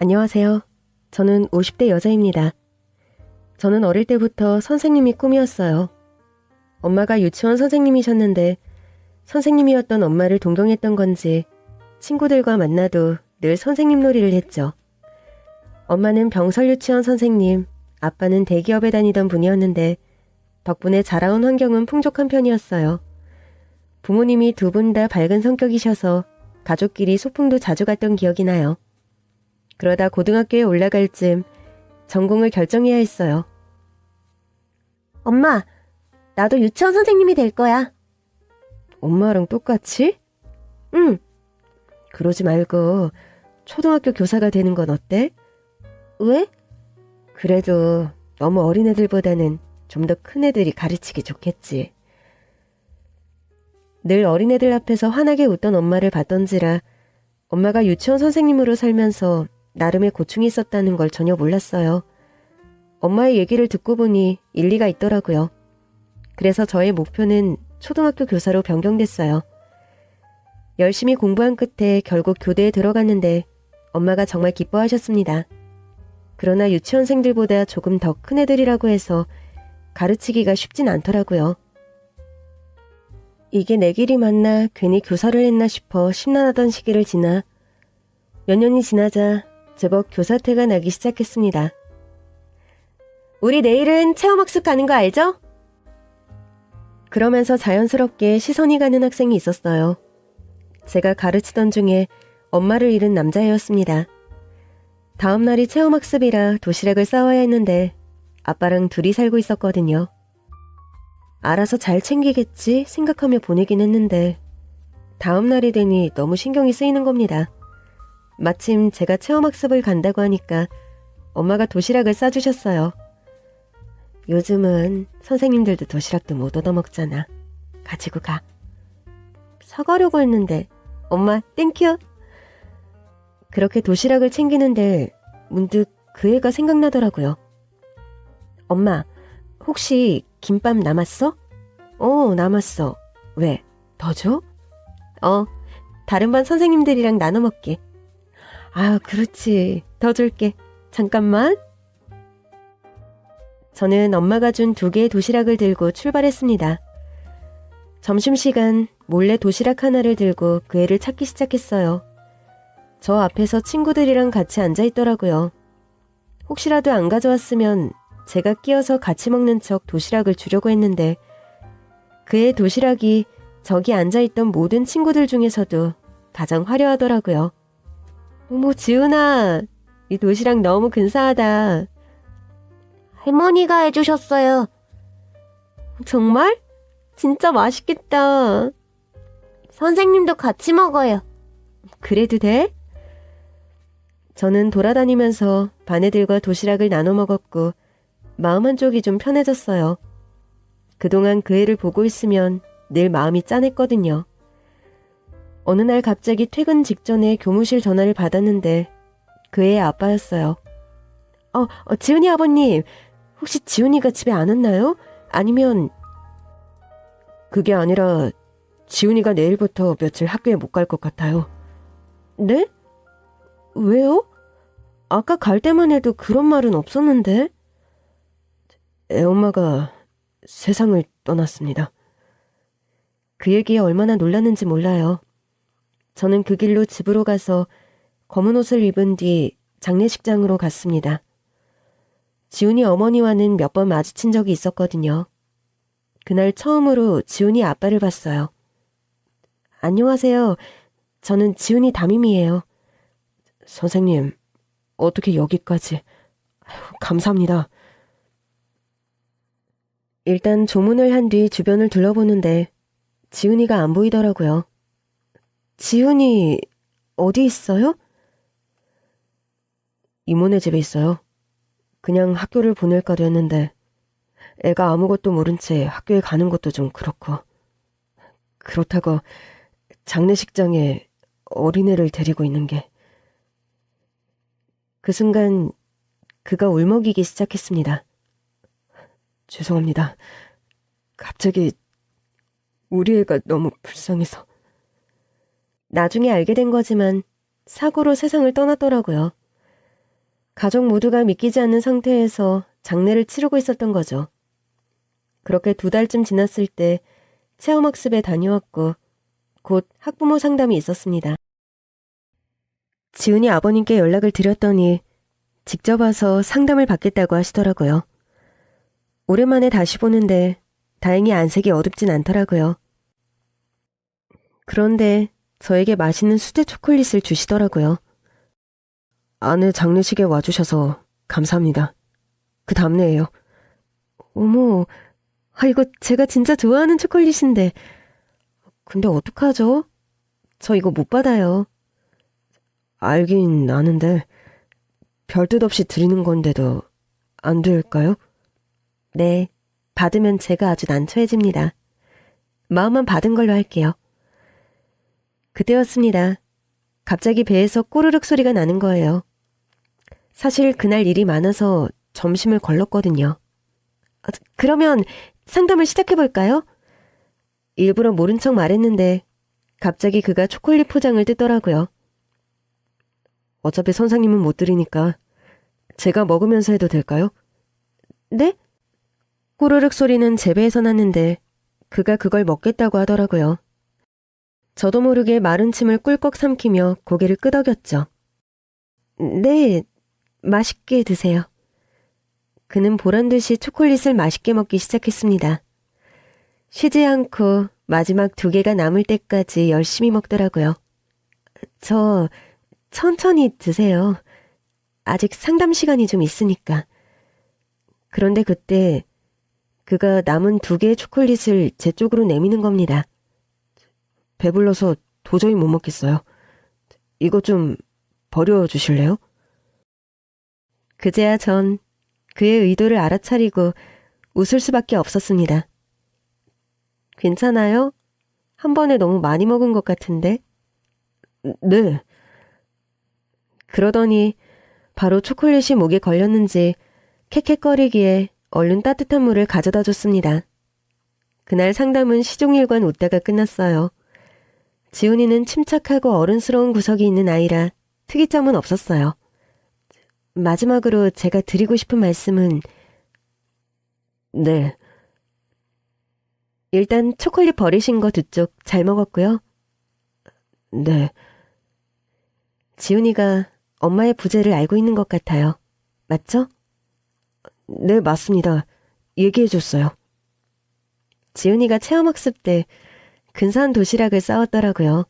안녕하세요. 저는 50대 여자입니다. 저는 어릴 때부터 선생님이 꿈이었어요. 엄마가 유치원 선생님이셨는데 선생님이었던 엄마를 동경했던 건지 친구들과 만나도 늘 선생님 놀이를 했죠. 엄마는 병설 유치원 선생님, 아빠는 대기업에 다니던 분이었는데 덕분에 자라온 환경은 풍족한 편이었어요. 부모님이 두 분 다 밝은 성격이셔서 가족끼리 소풍도 자주 갔던 기억이 나요. 그러다 고등학교에 올라갈 즈음 전공을 결정해야 했어요. 엄마, 나도 유치원 선생님이 될 거야. 엄마랑 똑같이? 응. 그러지 말고 초등학교 교사가 되는 건 어때? 왜? 그래도 너무 어린애들보다는 좀 더 큰 애들이 가르치기 좋겠지. 늘 어린애들 앞에서 환하게 웃던 엄마를 봤던지라 엄마가 유치원 선생님으로 살면서 나름의 고충이 있었다는 걸 전혀 몰랐어요. 엄마의 얘기를 듣고 보니 일리가 있더라고요. 그래서 저의 목표는 초등학교 교사로 변경됐어요. 열심히 공부한 끝에 결국 교대에 들어갔는데 엄마가 정말 기뻐하셨습니다. 그러나 유치원생들보다 조금 더 큰 애들이라고 해서 가르치기가 쉽진 않더라고요. 이게 내 길이 맞나 괜히 교사를 했나 싶어 심란하던 시기를 지나 몇 년이 지나자 제법 교사태가 나기 시작했습니다. 우리 내일은 체험학습 가는 거 알죠? 그러면서 자연스럽게 시선이 가는 학생이 있었어요. 제가 가르치던 중에 엄마를 잃은 남자애였습니다. 다음 날이 체험학습이라 도시락을 싸와야 했는데 아빠랑 둘이 살고 있었거든요. 알아서 잘 챙기겠지 생각하며 보내긴 했는데 다음 날이 되니 너무 신경이 쓰이는 겁니다. 마침 제가 체험학습을 간다고 하니까 엄마가 도시락을 싸주셨어요. 요즘은 선생님들도 도시락도 못 얻어먹잖아. 가지고 가. 사가려고 했는데 엄마 땡큐. 그렇게 도시락을 챙기는데 문득 그 애가 생각나더라고요. 엄마, 혹시 김밥 남았어? 남았어. 왜? 더 줘? 다른 반 선생님들이랑 나눠 먹게. 아, 그렇지. 더 줄게. 잠깐만. 저는 엄마가 준 2개의 도시락을 들고 출발했습니다. 점심시간 몰래 도시락 하나를 들고 그 애를 찾기 시작했어요. 저 앞에서 친구들이랑 같이 앉아있더라고요. 혹시라도 안 가져왔으면 제가 끼어서 같이 먹는 척 도시락을 주려고 했는데 그의 도시락이 저기 앉아있던 모든 친구들 중에서도 가장 화려하더라고요. 어머, 지훈아, 이 도시락 너무 근사하다. 할머니가 해주셨어요. 정말? 진짜 맛있겠다. 선생님도 같이 먹어요. 그래도 돼? 저는 돌아다니면서 반 애들과 도시락을 나눠 먹었고 마음 한쪽이 좀 편해졌어요. 그동안 그 애를 보고 있으면 늘 마음이 짠했거든요. 어느 날 갑자기 퇴근 직전에 교무실 전화를 받았는데 그 애의 아빠였어요. 지훈이 아버님, 혹시 지훈이가 집에 안 왔나요? 아니면... 그게 아니라 지훈이가 내일부터 며칠 학교에 못 갈 것 같아요. 네? 왜요? 아까 갈 때만 해도 그런 말은 없었는데? 애엄마가 세상을 떠났습니다. 그 얘기에 얼마나 놀랐는지 몰라요. 저는 그 길로 집으로 가서 검은 옷을 입은 뒤 장례식장으로 갔습니다. 지훈이 어머니와는 몇 번 마주친 적이 있었거든요. 그날 처음으로 지훈이 아빠를 봤어요. 안녕하세요. 저는 지훈이 담임이에요. 선생님, 어떻게 여기까지... 감사합니다. 일단 조문을 한 뒤 주변을 둘러보는데 지훈이가 안 보이더라고요. 지훈이 어디 있어요? 이모네 집에 있어요. 그냥 학교를 보낼까도 했는데 애가 아무것도 모른 채 학교에 가는 것도 좀 그렇고. 그렇다고 장례식장에 어린애를 데리고 있는 게... 그 순간 그가 울먹이기 시작했습니다. 죄송합니다. 갑자기 우리 애가 너무 불쌍해서. 나중에 알게 된 거지만 사고로 세상을 떠났더라고요. 가족 모두가 믿기지 않는 상태에서 장례를 치르고 있었던 거죠. 그렇게 2달쯤 지났을 때 체험학습에 다녀왔고 곧 학부모 상담이 있었습니다. 지훈이 아버님께 연락을 드렸더니 직접 와서 상담을 받겠다고 하시더라고요. 오랜만에 다시 보는데 다행히 안색이 어둡진 않더라고요. 그런데 저에게 맛있는 수제 초콜릿을 주시더라고요. 아내 장례식에 와주셔서 감사합니다. 그 답례예요. 어머, 이거 제가 진짜 좋아하는 초콜릿인데. 근데 어떡하죠? 저 이거 못 받아요. 알긴 아는데 별 뜻 없이 드리는 건데도 안 될까요? 네, 받으면 제가 아주 난처해집니다. 마음만 받은 걸로 할게요. 그때였습니다. 갑자기 배에서 꼬르륵 소리가 나는 거예요. 사실 그날 일이 많아서 점심을 걸렀거든요. 그러면 상담을 시작해볼까요? 일부러 모른 척 말했는데 갑자기 그가 초콜릿 포장을 뜯더라고요. 어차피 선생님은 못 드리니까 제가 먹으면서 해도 될까요? 네? 꼬르륵 소리는 제 배에서 났는데 그가 그걸 먹겠다고 하더라고요. 저도 모르게 마른 침을 꿀꺽 삼키며 고개를 끄덕였죠. 네, 맛있게 드세요. 그는 보란듯이 초콜릿을 맛있게 먹기 시작했습니다. 쉬지 않고 마지막 2개가 남을 때까지 열심히 먹더라고요. 저 천천히 드세요. 아직 상담 시간이 좀 있으니까. 그런데 그때 그가 남은 2개의 초콜릿을 제 쪽으로 내미는 겁니다. 배불러서 도저히 못 먹겠어요. 이거 좀 버려주실래요? 그제야 전 그의 의도를 알아차리고 웃을 수밖에 없었습니다. 괜찮아요? 한 번에 너무 많이 먹은 것 같은데? 네. 그러더니 바로 초콜릿이 목에 걸렸는지 캑캑거리기에 얼른 따뜻한 물을 가져다 줬습니다. 그날 상담은 시종일관 웃다가 끝났어요. 지훈이는 침착하고 어른스러운 구석이 있는 아이라 특이점은 없었어요. 마지막으로 제가 드리고 싶은 말씀은 네. 일단 초콜릿 버리신 거 2쪽 잘 먹었고요. 네. 지훈이가 엄마의 부재를 알고 있는 것 같아요. 맞죠? 네, 맞습니다. 얘기해줬어요. 지훈이가 체험학습 때 근사한 도시락을 싸왔더라고요.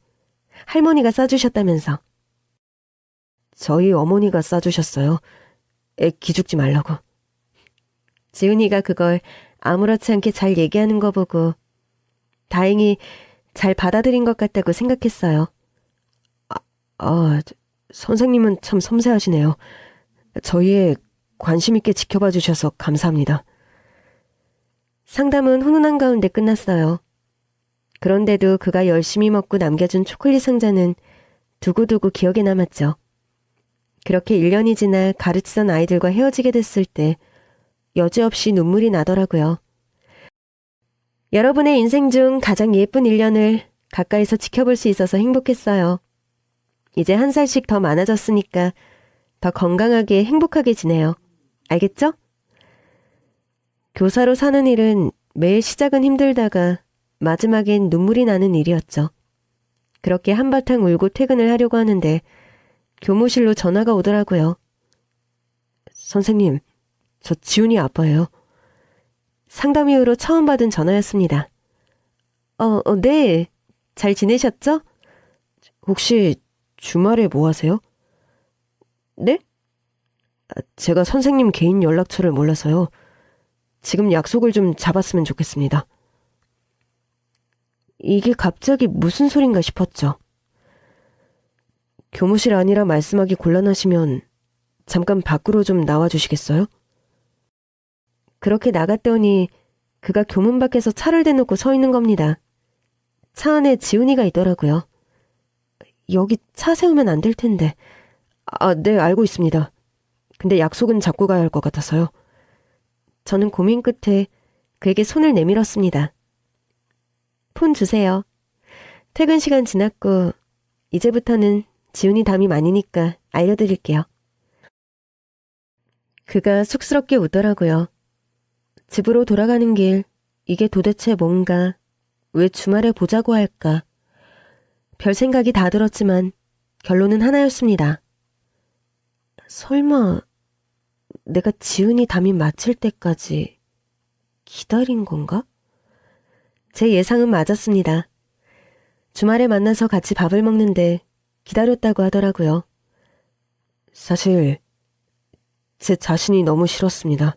할머니가 싸주셨다면서. 저희 어머니가 싸주셨어요. 애 기죽지 말라고. 지훈이가 그걸 아무렇지 않게 잘 얘기하는 거 보고 다행히 잘 받아들인 것 같다고 생각했어요. 선생님은 참 섬세하시네요. 저희 애 관심 있게 지켜봐 주셔서 감사합니다. 상담은 훈훈한 가운데 끝났어요. 그런데도 그가 열심히 먹고 남겨준 초콜릿 상자는 두고두고 기억에 남았죠. 그렇게 1년이 지나 가르치던 아이들과 헤어지게 됐을 때 여지없이 눈물이 나더라고요. 여러분의 인생 중 가장 예쁜 1년을 가까이서 지켜볼 수 있어서 행복했어요. 이제 1살씩 더 많아졌으니까 더 건강하게 행복하게 지내요. 알겠죠? 교사로 사는 일은 매일 시작은 힘들다가 마지막엔 눈물이 나는 일이었죠. 그렇게 한바탕 울고 퇴근을 하려고 하는데 교무실로 전화가 오더라고요. 선생님, 저 지훈이 아빠예요. 상담 이후로 처음 받은 전화였습니다. 네. 잘 지내셨죠? 혹시 주말에 뭐 하세요? 네? 제가 선생님 개인 연락처를 몰라서요. 지금 약속을 좀 잡았으면 좋겠습니다. 이게 갑자기 무슨 소린가 싶었죠. 교무실 아니라 말씀하기 곤란하시면 잠깐 밖으로 좀 나와주시겠어요? 그렇게 나갔더니 그가 교문 밖에서 차를 대놓고 서 있는 겁니다. 차 안에 지훈이가 있더라고요. 여기 차 세우면 안 될 텐데. 네, 알고 있습니다. 근데 약속은 잡고 가야 할 것 같아서요. 저는 고민 끝에 그에게 손을 내밀었습니다. 폰 주세요. 퇴근 시간 지났고 이제부터는 지훈이 담임 아니니까 알려드릴게요. 그가 쑥스럽게 웃더라고요. 집으로 돌아가는 길, 이게 도대체 뭔가, 왜 주말에 보자고 할까. 별 생각이 다 들었지만 결론은 하나였습니다. 설마 내가 지은이 담임 마칠 때까지 기다린 건가? 제 예상은 맞았습니다. 주말에 만나서 같이 밥을 먹는데 기다렸다고 하더라고요. 사실 제 자신이 너무 싫었습니다.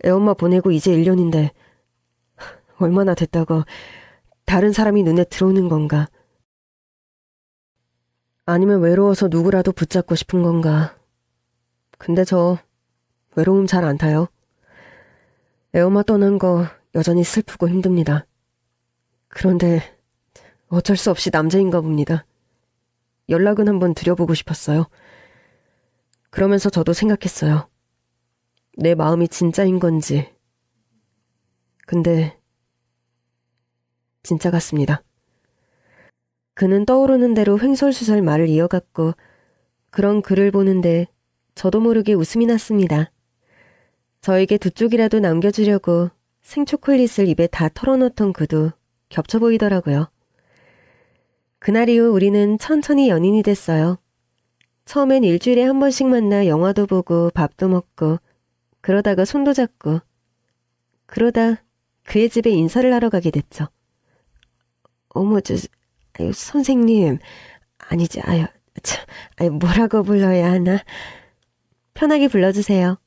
애엄마 보내고 이제 1년인데 얼마나 됐다고 다른 사람이 눈에 들어오는 건가? 아니면 외로워서 누구라도 붙잡고 싶은 건가? 근데 저 외로움 잘 안 타요. 애엄마 떠난 거 여전히 슬프고 힘듭니다. 그런데 어쩔 수 없이 남자인가 봅니다. 연락은 한번 드려보고 싶었어요. 그러면서 저도 생각했어요. 내 마음이 진짜인 건지. 근데 진짜 같습니다. 그는 떠오르는 대로 횡설수설 말을 이어갔고 그런 그를 보는데 저도 모르게 웃음이 났습니다. 저에게 두 쪽이라도 남겨주려고 생초콜릿을 입에 다 털어놓던 그도 겹쳐 보이더라고요. 그날 이후 우리는 천천히 연인이 됐어요. 처음엔 일주일에 한 번씩 만나 영화도 보고 밥도 먹고 그러다가 손도 잡고 그러다 그의 집에 인사를 하러 가게 됐죠. 어머, 선생님, 아니지, 뭐라고 불러야 하나? 편하게 불러주세요.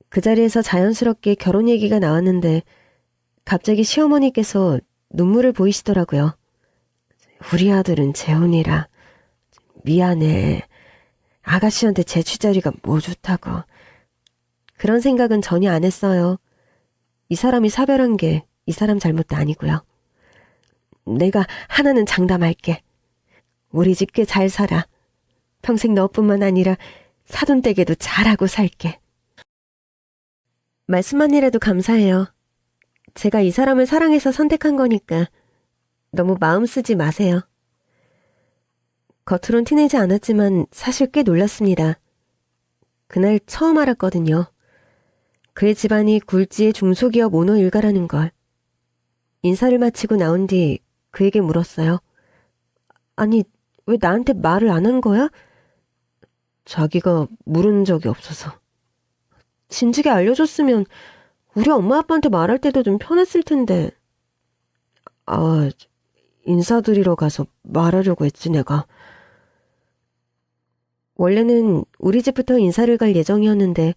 그 자리에서 자연스럽게 결혼 얘기가 나왔는데 갑자기 시어머니께서 눈물을 보이시더라고요. 우리 아들은 재혼이라 미안해. 아가씨한테 제 취자리가 뭐 좋다고. 그런 생각은 전혀 안 했어요. 이 사람이 사별한 게 이 사람 잘못도 아니고요. 내가 하나는 장담할게. 우리 집 꽤 잘 살아. 평생 너뿐만 아니라 사돈댁에도 잘하고 살게. 말씀만이라도 감사해요. 제가 이 사람을 사랑해서 선택한 거니까 너무 마음 쓰지 마세요. 겉으론 티내지 않았지만 사실 꽤 놀랐습니다. 그날 처음 알았거든요. 그의 집안이 굴지의 중소기업 오너 일가라는 걸. 인사를 마치고 나온 뒤 그에게 물었어요. 아니, 왜 나한테 말을 안 한 거야? 자기가 물은 적이 없어서. 진즉에 알려줬으면 우리 엄마 아빠한테 말할 때도 좀 편했을 텐데. 인사드리러 가서 말하려고 했지 내가. 원래는 우리 집부터 인사를 갈 예정이었는데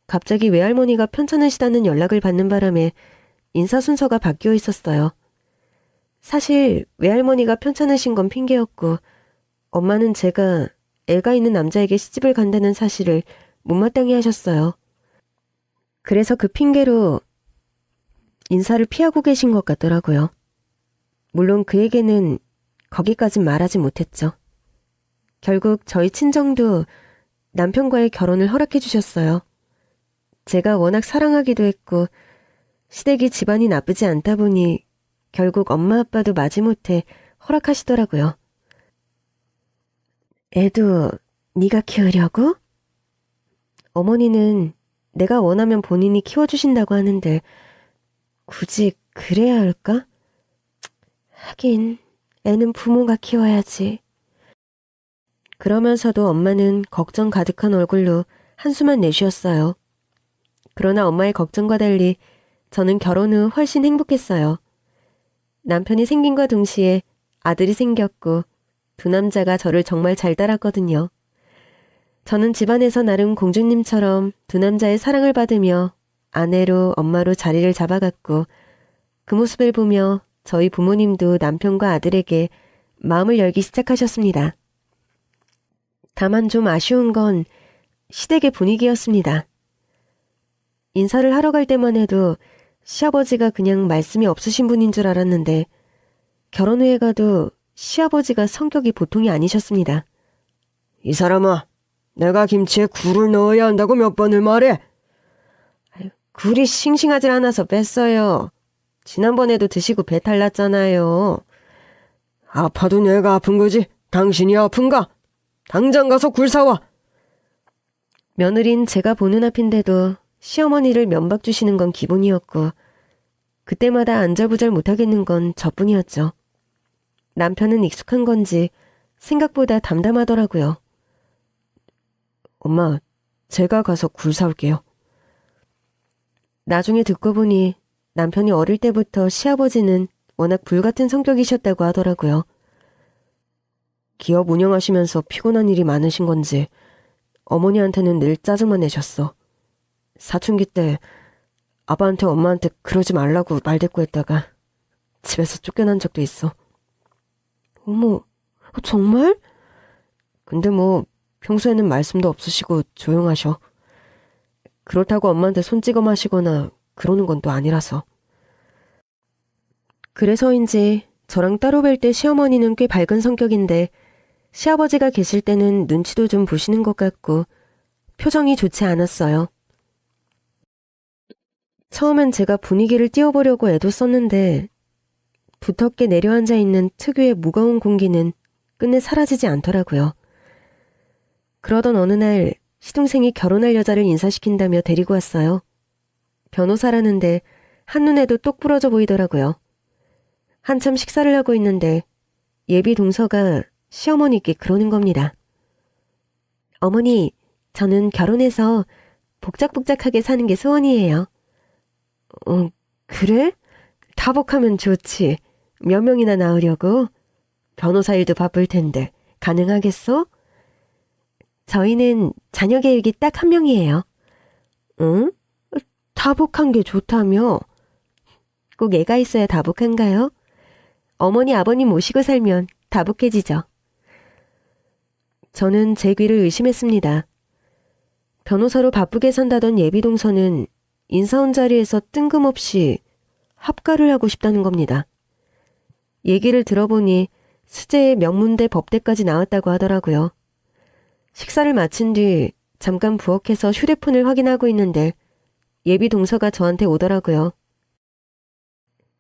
갑자기 외할머니가 편찮으시다는 연락을 받는 바람에 인사 순서가 바뀌어 있었어요. 사실 외할머니가 편찮으신 건 핑계였고 엄마는 제가 애가 있는 남자에게 시집을 간다는 사실을 못마땅해 하셨어요. 그래서 그 핑계로 인사를 피하고 계신 것 같더라고요. 물론 그에게는 거기까진 말하지 못했죠. 결국 저희 친정도 남편과의 결혼을 허락해 주셨어요. 제가 워낙 사랑하기도 했고 시댁이 집안이 나쁘지 않다 보니 결국 엄마 아빠도 마지못해 허락하시더라고요. 애도 네가 키우려고? 어머니는 내가 원하면 본인이 키워주신다고 하는데 굳이 그래야 할까? 하긴 애는 부모가 키워야지. 그러면서도 엄마는 걱정 가득한 얼굴로 한숨만 내쉬었어요. 그러나 엄마의 걱정과 달리 저는 결혼 후 훨씬 행복했어요. 남편이 생긴과 동시에 아들이 생겼고 두 남자가 저를 정말 잘 따랐거든요. 저는 집안에서 나름 공주님처럼 두 남자의 사랑을 받으며 아내로 엄마로 자리를 잡아갔고 그 모습을 보며 저희 부모님도 남편과 아들에게 마음을 열기 시작하셨습니다. 다만 좀 아쉬운 건 시댁의 분위기였습니다. 인사를 하러 갈 때만 해도 시아버지가 그냥 말씀이 없으신 분인 줄 알았는데 결혼 후에 가도 시아버지가 성격이 보통이 아니셨습니다. 이 사람아, 내가 김치에 굴을 넣어야 한다고 몇 번을 말해? 굴이 싱싱하질 않아서 뺐어요. 지난번에도 드시고 배탈 났잖아요. 아파도 내가 아픈 거지 당신이 아픈가? 당장 가서 굴 사와. 며느린 제가 보는 앞인데도 시어머니를 면박 주시는 건 기본이었고 그때마다 안절부절 못하겠는 건 저뿐이었죠. 남편은 익숙한 건지 생각보다 담담하더라고요. 엄마, 제가 가서 굴 사올게요. 나중에 듣고 보니 남편이 어릴 때부터 시아버지는 워낙 불같은 성격이셨다고 하더라고요. 기업 운영하시면서 피곤한 일이 많으신 건지 어머니한테는 늘 짜증만 내셨어. 사춘기 때 아빠한테 엄마한테 그러지 말라고 말대꾸했다가 집에서 쫓겨난 적도 있어. 어머, 정말? 근데 뭐 평소에는 말씀도 없으시고 조용하셔. 그렇다고 엄마한테 손찌검 하시거나 그러는 건 또 아니라서. 그래서인지 저랑 따로 뵐 때 시어머니는 꽤 밝은 성격인데 시아버지가 계실 때는 눈치도 좀 보시는 것 같고 표정이 좋지 않았어요. 처음엔 제가 분위기를 띄워보려고 애도 썼는데 두텁게 내려앉아 있는 특유의 무거운 공기는 끝내 사라지지 않더라고요. 그러던 어느 날 시동생이 결혼할 여자를 인사시킨다며 데리고 왔어요. 변호사라는데 한눈에도 똑 부러져 보이더라고요. 한참 식사를 하고 있는데 예비 동서가 시어머니께 그러는 겁니다. 어머니, 저는 결혼해서 복작복작하게 사는 게 소원이에요. 그래? 타복하면 좋지. 몇 명이나 낳으려고? 변호사 일도 바쁠 텐데 가능하겠어? 저희는 자녀 계획이 딱 한 명이에요. 응? 다복한 게 좋다며? 꼭 애가 있어야 다복한가요? 어머니 아버님 모시고 살면 다복해지죠. 저는 제 귀를 의심했습니다. 변호사로 바쁘게 산다던 예비동서는 인사원 자리에서 뜬금없이 합가를 하고 싶다는 겁니다. 얘기를 들어보니 수재에 명문대 법대까지 나왔다고 하더라고요. 식사를 마친 뒤 잠깐 부엌에서 휴대폰을 확인하고 있는데 예비 동서가 저한테 오더라고요.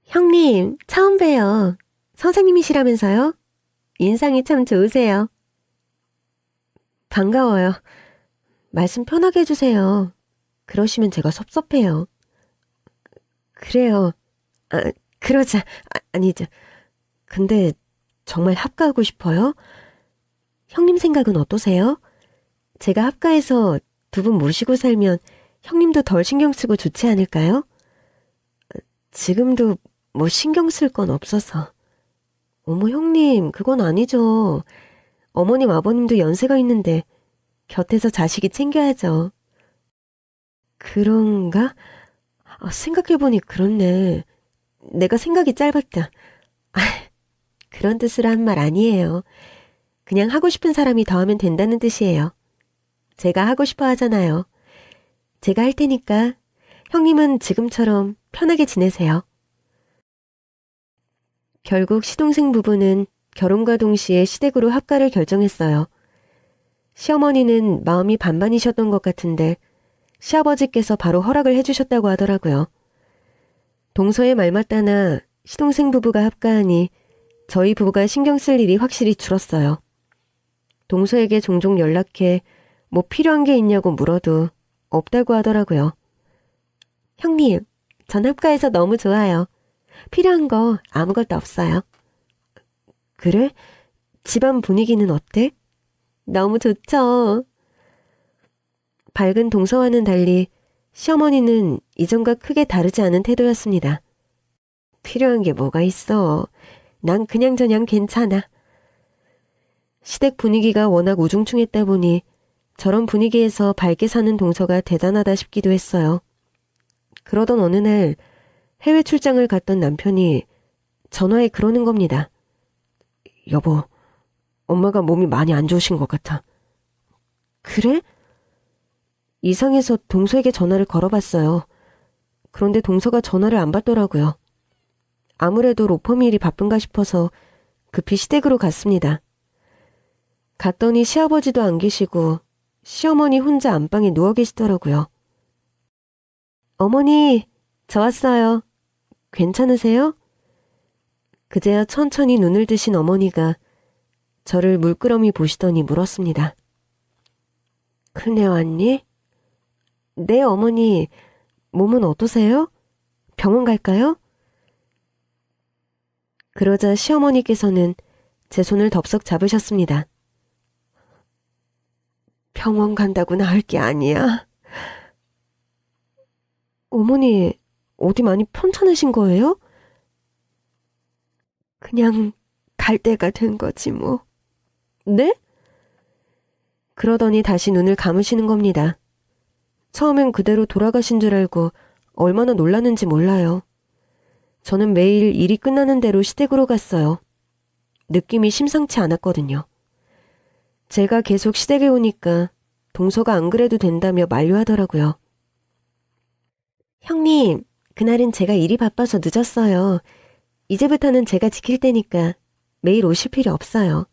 형님, 처음 봬요. 선생님이시라면서요? 인상이 참 좋으세요. 반가워요. 말씀 편하게 해주세요. 그러시면 제가 섭섭해요. 그래요. 그러자. 아니죠. 근데 정말 합가하고 싶어요? 형님 생각은 어떠세요? 제가 합가해서 두 분 모시고 살면 형님도 덜 신경 쓰고 좋지 않을까요? 지금도 뭐 신경 쓸 건 없어서. 어머 형님, 그건 아니죠. 어머님 아버님도 연세가 있는데 곁에서 자식이 챙겨야죠. 그런가? 생각해보니 그렇네. 내가 생각이 짧았다. 그런 뜻으로 한 말 아니에요. 그냥 하고 싶은 사람이 더 하면 된다는 뜻이에요. 제가 하고 싶어 하잖아요. 제가 할 테니까 형님은 지금처럼 편하게 지내세요. 결국 시동생 부부는 결혼과 동시에 시댁으로 합가를 결정했어요. 시어머니는 마음이 반반이셨던 것 같은데 시아버지께서 바로 허락을 해주셨다고 하더라고요. 동서의 말 맞다나 시동생 부부가 합가하니 저희 부부가 신경 쓸 일이 확실히 줄었어요. 동서에게 종종 연락해 뭐 필요한 게 있냐고 물어도 없다고 하더라고요. 형님, 전 합가해서 너무 좋아요. 필요한 거 아무것도 없어요. 그래? 집안 분위기는 어때? 너무 좋죠. 밝은 동서와는 달리 시어머니는 이전과 크게 다르지 않은 태도였습니다. 필요한 게 뭐가 있어. 난 그냥저냥 괜찮아. 시댁 분위기가 워낙 우중충했다 보니 저런 분위기에서 밝게 사는 동서가 대단하다 싶기도 했어요. 그러던 어느 날 해외 출장을 갔던 남편이 전화에 그러는 겁니다. 여보, 엄마가 몸이 많이 안 좋으신 것 같아. 그래? 이상해서 동서에게 전화를 걸어봤어요. 그런데 동서가 전화를 안 받더라고요. 아무래도 로펌 일이 바쁜가 싶어서 급히 시댁으로 갔습니다. 갔더니 시아버지도 안 계시고 시어머니 혼자 안방에 누워 계시더라고요. 어머니, 저 왔어요. 괜찮으세요? 그제야 천천히 눈을 뜨신 어머니가 저를 물끄러미 보시더니 물었습니다. 큰애 왔니? 네, 어머니. 몸은 어떠세요? 병원 갈까요? 그러자 시어머니께서는 제 손을 덥석 잡으셨습니다. 병원 간다고 나을 게 아니야. 어머니, 어디 많이 편찮으신 거예요? 그냥 갈 때가 된 거지 뭐. 네? 그러더니 다시 눈을 감으시는 겁니다. 처음엔 그대로 돌아가신 줄 알고 얼마나 놀랐는지 몰라요. 저는 매일 일이 끝나는 대로 시댁으로 갔어요. 느낌이 심상치 않았거든요. 제가 계속 시댁에 오니까 동서가 안 그래도 된다며 만류하더라고요. 형님, 그날은 제가 일이 바빠서 늦었어요. 이제부터는 제가 지킬 테니까 매일 오실 필요 없어요.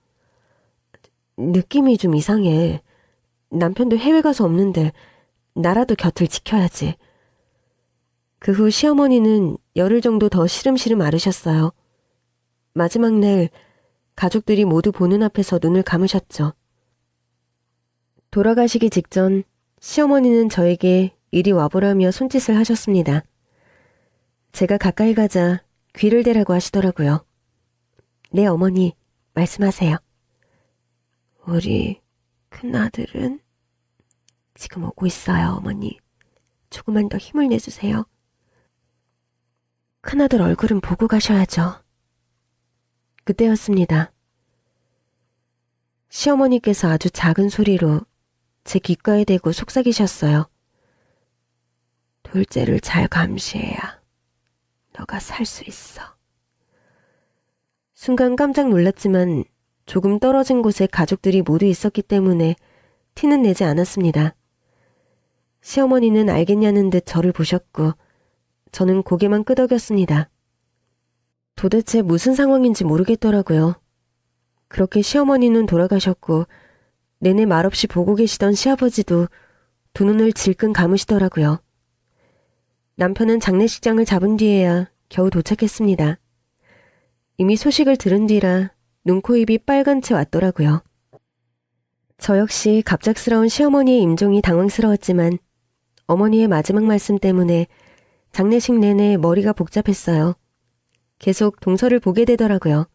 느낌이 좀 이상해. 남편도 해외 가서 없는데 나라도 곁을 지켜야지. 그 후 시어머니는 열흘 정도 더 시름시름 앓으셨어요. 마지막 날 가족들이 모두 보는 앞에서 눈을 감으셨죠. 돌아가시기 직전 시어머니는 저에게 이리 와보라며 손짓을 하셨습니다. 제가 가까이 가자 귀를 대라고 하시더라고요. 네, 어머니, 말씀하세요. 우리 큰아들은 지금 오고 있어요, 어머니. 조금만 더 힘을 내주세요. 큰아들 얼굴은 보고 가셔야죠. 그때였습니다. 시어머니께서 아주 작은 소리로 제 귓가에 대고 속삭이셨어요. 둘째를 잘 감시해야 너가 살 수 있어. 순간 깜짝 놀랐지만 조금 떨어진 곳에 가족들이 모두 있었기 때문에 티는 내지 않았습니다. 시어머니는 알겠냐는 듯 저를 보셨고 저는 고개만 끄덕였습니다. 도대체 무슨 상황인지 모르겠더라고요. 그렇게 시어머니는 돌아가셨고 내내 말없이 보고 계시던 시아버지도 두 눈을 질끈 감으시더라고요. 남편은 장례식장을 잡은 뒤에야 겨우 도착했습니다. 이미 소식을 들은 뒤라 눈, 코, 입이 빨간 채 왔더라고요. 저 역시 갑작스러운 시어머니의 임종이 당황스러웠지만 어머니의 마지막 말씀 때문에 장례식 내내 머리가 복잡했어요. 계속 동서를 보게 되더라고요.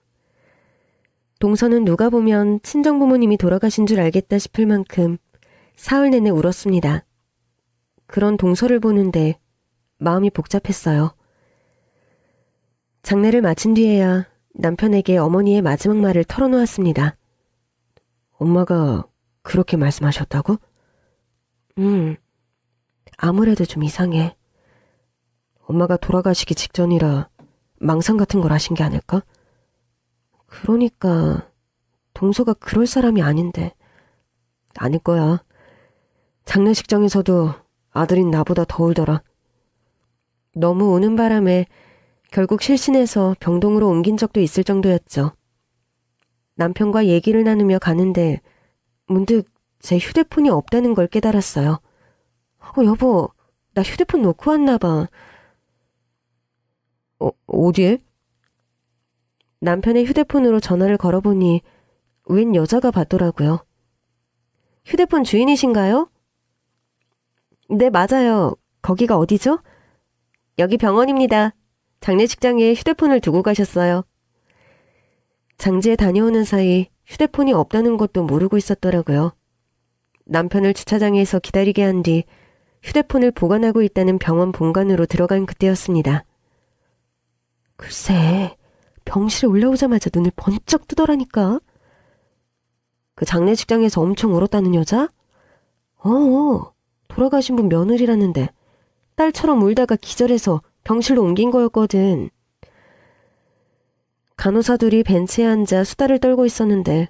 동서는 누가 보면 친정부모님이 돌아가신 줄 알겠다 싶을 만큼 사흘 내내 울었습니다. 그런 동서를 보는데 마음이 복잡했어요. 장례를 마친 뒤에야 남편에게 어머니의 마지막 말을 털어놓았습니다. 엄마가 그렇게 말씀하셨다고? 아무래도 좀 이상해. 엄마가 돌아가시기 직전이라 망상 같은 걸 하신 게 아닐까? 그러니까 동서가 그럴 사람이 아닌데. 아닐 거야. 장례식장에서도 아들인 나보다 더 울더라. 너무 우는 바람에 결국 실신해서 병동으로 옮긴 적도 있을 정도였죠. 남편과 얘기를 나누며 가는데 문득 제 휴대폰이 없다는 걸 깨달았어요. 여보, 나 휴대폰 놓고 왔나 봐. 어디에? 남편의 휴대폰으로 전화를 걸어보니 웬 여자가 받더라고요. 휴대폰 주인이신가요? 네, 맞아요. 거기가 어디죠? 여기 병원입니다. 장례식장에 휴대폰을 두고 가셨어요. 장지에 다녀오는 사이 휴대폰이 없다는 것도 모르고 있었더라고요. 남편을 주차장에서 기다리게 한 뒤 휴대폰을 보관하고 있다는 병원 본관으로 들어간 그때였습니다. 글쎄, 병실에 올라오자마자 눈을 번쩍 뜨더라니까. 그 장례식장에서 엄청 울었다는 여자? 돌아가신 분 며느리라는데 딸처럼 울다가 기절해서 병실로 옮긴 거였거든. 간호사들이 벤치에 앉아 수다를 떨고 있었는데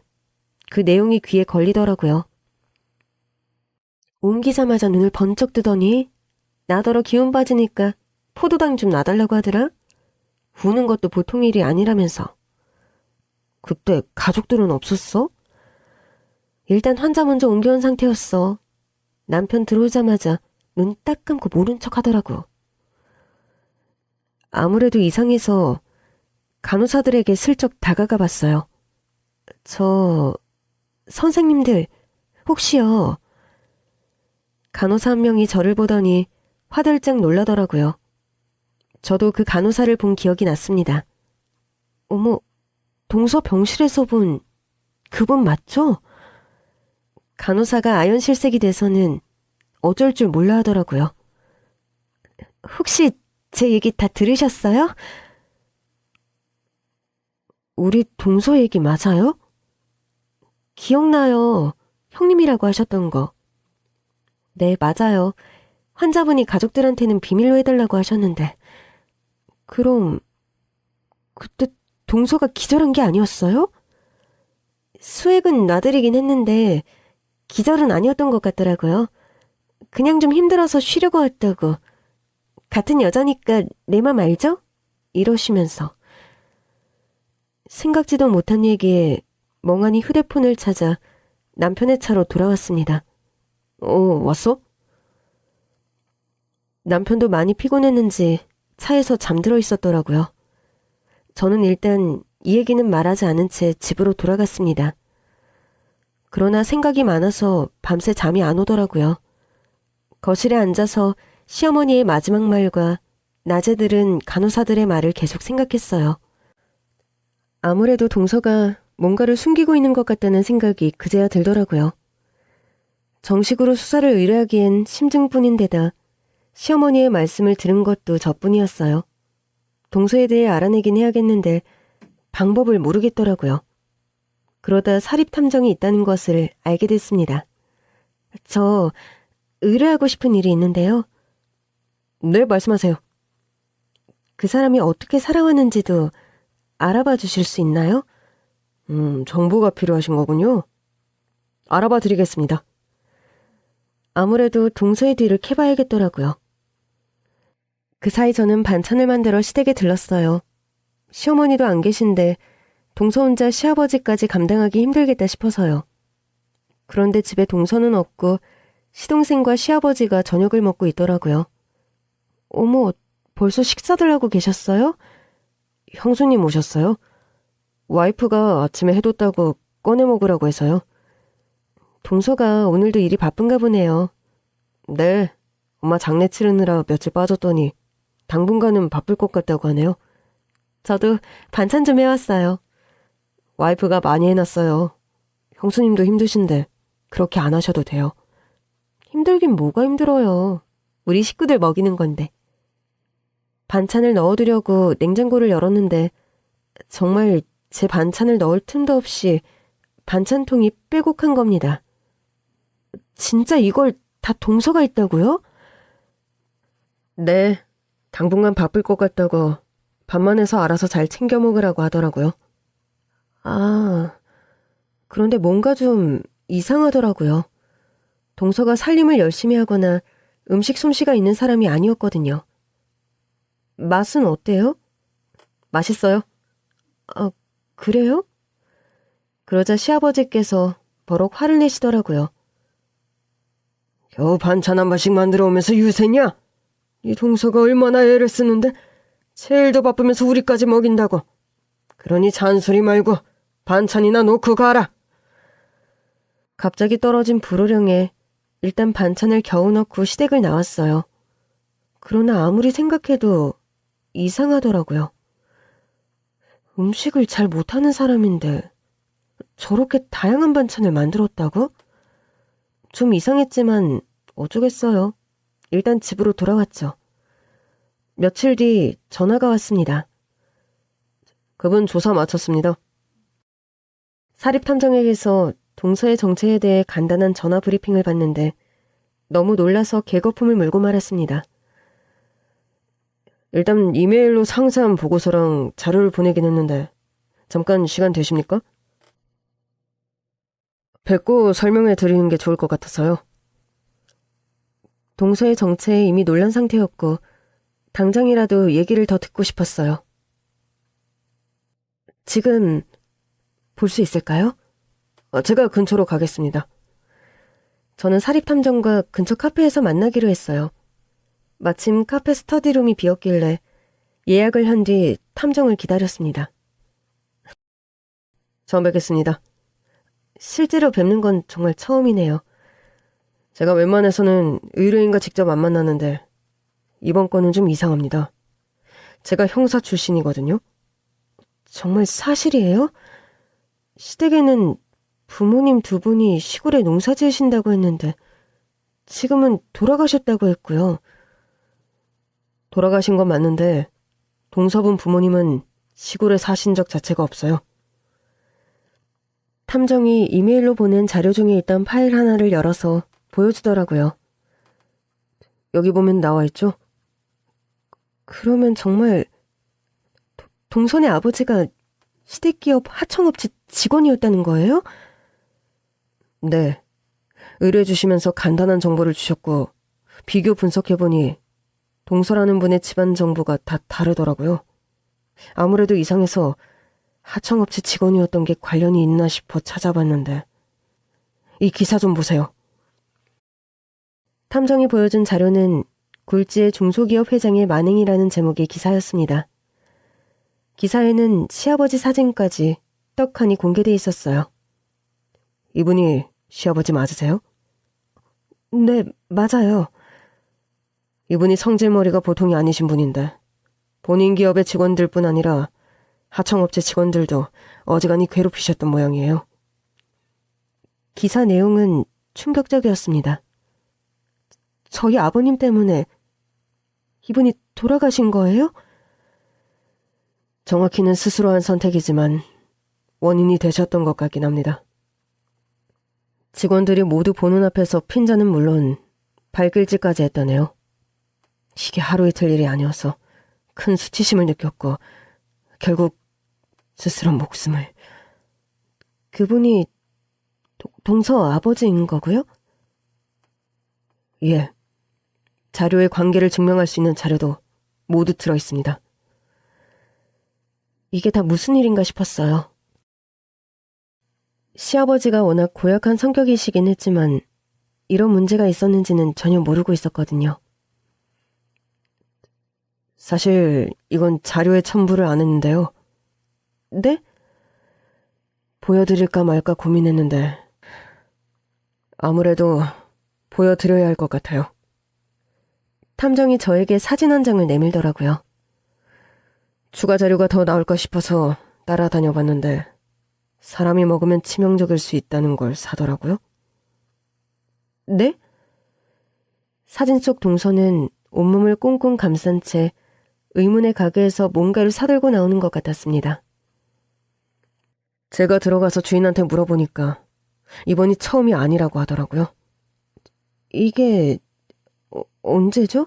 그 내용이 귀에 걸리더라고요. 옮기자마자 눈을 번쩍 뜨더니 나더러 기운 빠지니까 포도당 좀 놔달라고 하더라. 우는 것도 보통 일이 아니라면서. 그때 가족들은 없었어? 일단 환자 먼저 옮겨온 상태였어. 남편 들어오자마자 눈 딱 감고 모른 척 하더라고. 아무래도 이상해서 간호사들에게 슬쩍 다가가 봤어요. 선생님들, 혹시요. 간호사 한 명이 저를 보더니 화들짝 놀라더라고요. 저도 그 간호사를 본 기억이 났습니다. 어머, 동서 병실에서 본 그분 맞죠? 간호사가 아연실색이 돼서는 어쩔 줄 몰라 하더라고요. 혹시 제 얘기 다 들으셨어요? 우리 동서 얘기 맞아요? 기억나요. 형님이라고 하셨던 거. 네, 맞아요. 환자분이 가족들한테는 비밀로 해달라고 하셨는데. 그럼 그때 동서가 기절한 게 아니었어요? 수액은 놔드리긴 했는데 기절은 아니었던 것 같더라고요. 그냥 좀 힘들어서 쉬려고 왔다고. 같은 여자니까 내 맘 알죠? 이러시면서. 생각지도 못한 얘기에 멍하니 휴대폰을 찾아 남편의 차로 돌아왔습니다. 왔어? 남편도 많이 피곤했는지 차에서 잠들어 있었더라고요. 저는 일단 이 얘기는 말하지 않은 채 집으로 돌아갔습니다. 그러나 생각이 많아서 밤새 잠이 안 오더라고요. 거실에 앉아서 시어머니의 마지막 말과 낮에 들은 간호사들의 말을 계속 생각했어요. 아무래도 동서가 뭔가를 숨기고 있는 것 같다는 생각이 그제야 들더라고요. 정식으로 수사를 의뢰하기엔 심증뿐인데다 시어머니의 말씀을 들은 것도 저뿐이었어요. 동서에 대해 알아내긴 해야겠는데 방법을 모르겠더라고요. 그러다 사립탐정이 있다는 것을 알게 됐습니다. 저 의뢰하고 싶은 일이 있는데요. 네, 말씀하세요. 그 사람이 어떻게 살아왔는지도 알아봐 주실 수 있나요? 정보가 필요하신 거군요. 알아봐 드리겠습니다. 아무래도 동서의 뒤를 캐봐야겠더라고요. 그 사이 저는 반찬을 만들어 시댁에 들렀어요. 시어머니도 안 계신데 동서 혼자 시아버지까지 감당하기 힘들겠다 싶어서요. 그런데 집에 동서는 없고 시동생과 시아버지가 저녁을 먹고 있더라고요. 어머, 벌써 식사들 하고 계셨어요? 형수님 오셨어요? 와이프가 아침에 해뒀다고 꺼내 먹으라고 해서요. 동서가 오늘도 일이 바쁜가 보네요. 네, 엄마 장례 치르느라 며칠 빠졌더니 당분간은 바쁠 것 같다고 하네요. 저도 반찬 좀 해왔어요. 와이프가 많이 해놨어요. 형수님도 힘드신데 그렇게 안 하셔도 돼요. 힘들긴 뭐가 힘들어요. 우리 식구들 먹이는 건데. 반찬을 넣어두려고 냉장고를 열었는데 정말 제 반찬을 넣을 틈도 없이 반찬통이 빼곡한 겁니다. 진짜 이걸 다 동서가 있다고요? 네, 당분간 바쁠 것 같다고 밥만 해서 알아서 잘 챙겨 먹으라고 하더라고요. 아, 그런데 뭔가 좀 이상하더라고요. 동서가 살림을 열심히 하거나 음식 솜씨가 있는 사람이 아니었거든요. 맛은 어때요? 맛있어요? 아, 그래요? 그러자 시아버지께서 버럭 화를 내시더라고요. 겨우 반찬 한 번씩 만들어 오면서 유세냐? 이 동서가 얼마나 애를 쓰는데 제일 더 바쁘면서 우리까지 먹인다고. 그러니 잔소리 말고 반찬이나 놓고 가라. 갑자기 떨어진 불호령에 일단 반찬을 겨우 넣고 시댁을 나왔어요. 그러나 아무리 생각해도 이상하더라고요. 음식을 잘 못하는 사람인데 저렇게 다양한 반찬을 만들었다고? 좀 이상했지만 어쩌겠어요. 일단 집으로 돌아왔죠. 며칠 뒤 전화가 왔습니다. 그분 조사 마쳤습니다. 사립탐정에게서 동서의 정체에 대해 간단한 전화 브리핑을 받는데 너무 놀라서 개거품을 물고 말았습니다. 일단 이메일로 상세한 보고서랑 자료를 보내긴 했는데 잠깐 시간 되십니까? 뵙고 설명해 드리는 게 좋을 것 같아서요. 동서의 정체에 이미 놀란 상태였고 당장이라도 얘기를 더 듣고 싶었어요. 지금 볼 수 있을까요? 제가 근처로 가겠습니다. 저는 사립탐정과 근처 카페에서 만나기로 했어요. 마침 카페 스터디룸이 비었길래 예약을 한 뒤 탐정을 기다렸습니다. 처음 뵙겠습니다. 실제로 뵙는 건 정말 처음이네요. 제가 웬만해서는 의뢰인과 직접 안 만나는데 이번 건은 좀 이상합니다. 제가 형사 출신이거든요. 정말 사실이에요? 시댁에는 부모님 두 분이 시골에 농사 지으신다고 했는데 지금은 돌아가셨다고 했고요. 돌아가신 건 맞는데 동서분 부모님은 시골에 사신 적 자체가 없어요. 탐정이 이메일로 보낸 자료 중에 있던 파일 하나를 열어서 보여주더라고요. 여기 보면 나와 있죠? 그러면 정말 동선의 아버지가 시댁기업 하청업체 직원이었다는 거예요? 네. 의뢰 주시면서 간단한 정보를 주셨고 비교 분석해보니 동서라는 분의 집안 정보가 다 다르더라고요. 아무래도 이상해서 하청업체 직원이었던 게 관련이 있나 싶어 찾아봤는데 이 기사 좀 보세요. 탐정이 보여준 자료는 굴지의 중소기업 회장의 만행이라는 제목의 기사였습니다. 기사에는 시아버지 사진까지 떡하니 공개돼 있었어요. 이분이 시아버지 맞으세요? 네, 맞아요. 이분이 성질머리가 보통이 아니신 분인데 본인 기업의 직원들뿐 아니라 하청업체 직원들도 어지간히 괴롭히셨던 모양이에요. 기사 내용은 충격적이었습니다. 저희 아버님 때문에 이분이 돌아가신 거예요? 정확히는 스스로 한 선택이지만 원인이 되셨던 것 같긴 합니다. 직원들이 모두 보는 앞에서 핀잔은 물론 발길질까지 했다네요. 이게 하루 이틀 일이 아니어서 큰 수치심을 느꼈고 결국 스스로 목숨을... 그분이 동서 아버지인 거고요? 예. 자료의 관계를 증명할 수 있는 자료도 모두 들어있습니다. 이게 다 무슨 일인가 싶었어요. 시아버지가 워낙 고약한 성격이시긴 했지만 이런 문제가 있었는지는 전혀 모르고 있었거든요. 사실 이건 자료에 첨부를 안 했는데요. 네? 보여드릴까 말까 고민했는데 아무래도 보여드려야 할 것 같아요. 탐정이 저에게 사진 한 장을 내밀더라고요. 추가 자료가 더 나올까 싶어서 따라다녀봤는데 사람이 먹으면 치명적일 수 있다는 걸 사더라고요. 네? 사진 속 동서는 온몸을 꽁꽁 감싼 채 의문의 가게에서 뭔가를 사들고 나오는 것 같았습니다. 제가 들어가서 주인한테 물어보니까 이번이 처음이 아니라고 하더라고요. 이게 언제죠?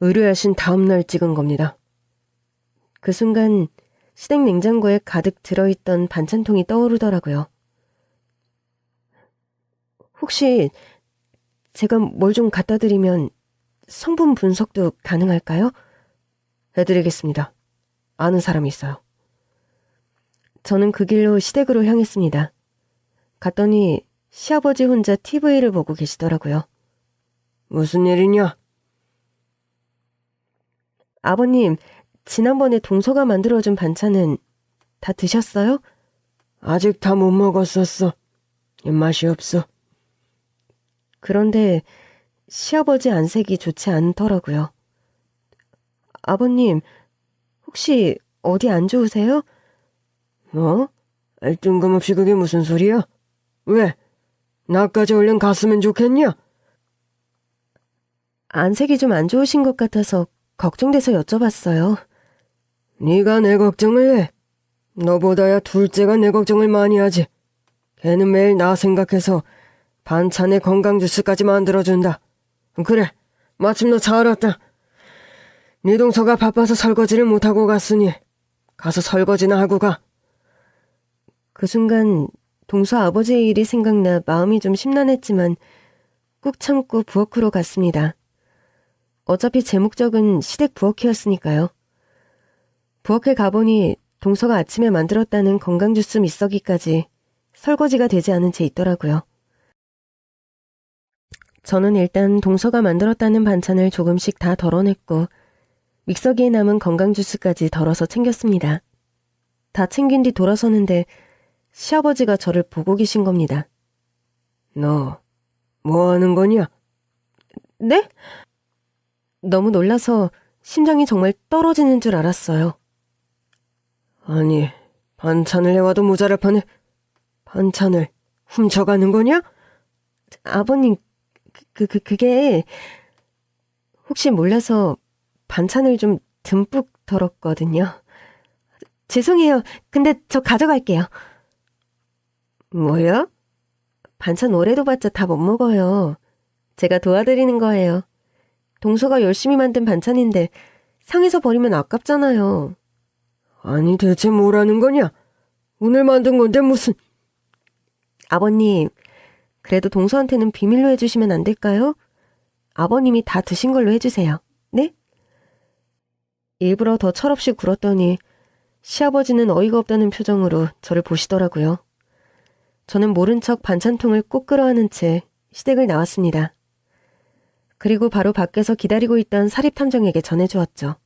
의뢰하신 다음날 찍은 겁니다. 그 순간 시댁 냉장고에 가득 들어있던 반찬통이 떠오르더라고요. 혹시 제가 뭘 좀 갖다 드리면 성분 분석도 가능할까요? 해드리겠습니다. 아는 사람이 있어요. 저는 그 길로 시댁으로 향했습니다. 갔더니 시아버지 혼자 TV를 보고 계시더라고요. 무슨 일이냐? 아버님, 지난번에 동서가 만들어준 반찬은 다 드셨어요? 아직 다 못 먹었었어. 입맛이 없어. 그런데 시아버지 안색이 좋지 않더라고요. 아버님, 혹시 어디 안 좋으세요? 뭐? 뜬금없이 그게 무슨 소리야? 왜? 나까지 얼른 갔으면 좋겠냐? 안색이 좀 안 좋으신 것 같아서 걱정돼서 여쭤봤어요. 네가 내 걱정을 해. 너보다야 둘째가 내 걱정을 많이 하지. 걔는 매일 나 생각해서 반찬에 건강 주스까지 만들어준다. 그래, 마침 너 잘 왔다. 네 동서가 바빠서 설거지를 못하고 갔으니 가서 설거지나 하고 가. 그 순간 동서 아버지의 일이 생각나 마음이 좀 심란했지만 꾹 참고 부엌으로 갔습니다. 어차피 제 목적은 시댁 부엌이었으니까요. 부엌에 가보니 동서가 아침에 만들었다는 건강주스 믹서기까지 설거지가 되지 않은 채 있더라고요. 저는 일단 동서가 만들었다는 반찬을 조금씩 다 덜어냈고 믹서기에 남은 건강주스까지 덜어서 챙겼습니다. 다 챙긴 뒤 돌아서는데 시아버지가 저를 보고 계신 겁니다. 너 뭐 하는 거냐? 네? 너무 놀라서 심장이 정말 떨어지는 줄 알았어요. 아니, 반찬을 해와도 모자랄 판에 반찬을 훔쳐가는 거냐? 아버님, 그게 혹시 몰라서 반찬을 좀 듬뿍 덜었거든요. 죄송해요. 근데 저 가져갈게요. 뭐야? 반찬 오래도 봤자 다 못 먹어요. 제가 도와드리는 거예요. 동서가 열심히 만든 반찬인데 상해서 버리면 아깝잖아요. 아니, 대체 뭐라는 거냐? 오늘 만든 건데 무슨... 아버님, 그래도 동서한테는 비밀로 해주시면 안 될까요? 아버님이 다 드신 걸로 해주세요. 네? 일부러 더 철없이 굴었더니 시아버지는 어이가 없다는 표정으로 저를 보시더라고요. 저는 모른 척 반찬통을 꼭 끌어안은 채 시댁을 나왔습니다. 그리고 바로 밖에서 기다리고 있던 사립탐정에게 전해주었죠.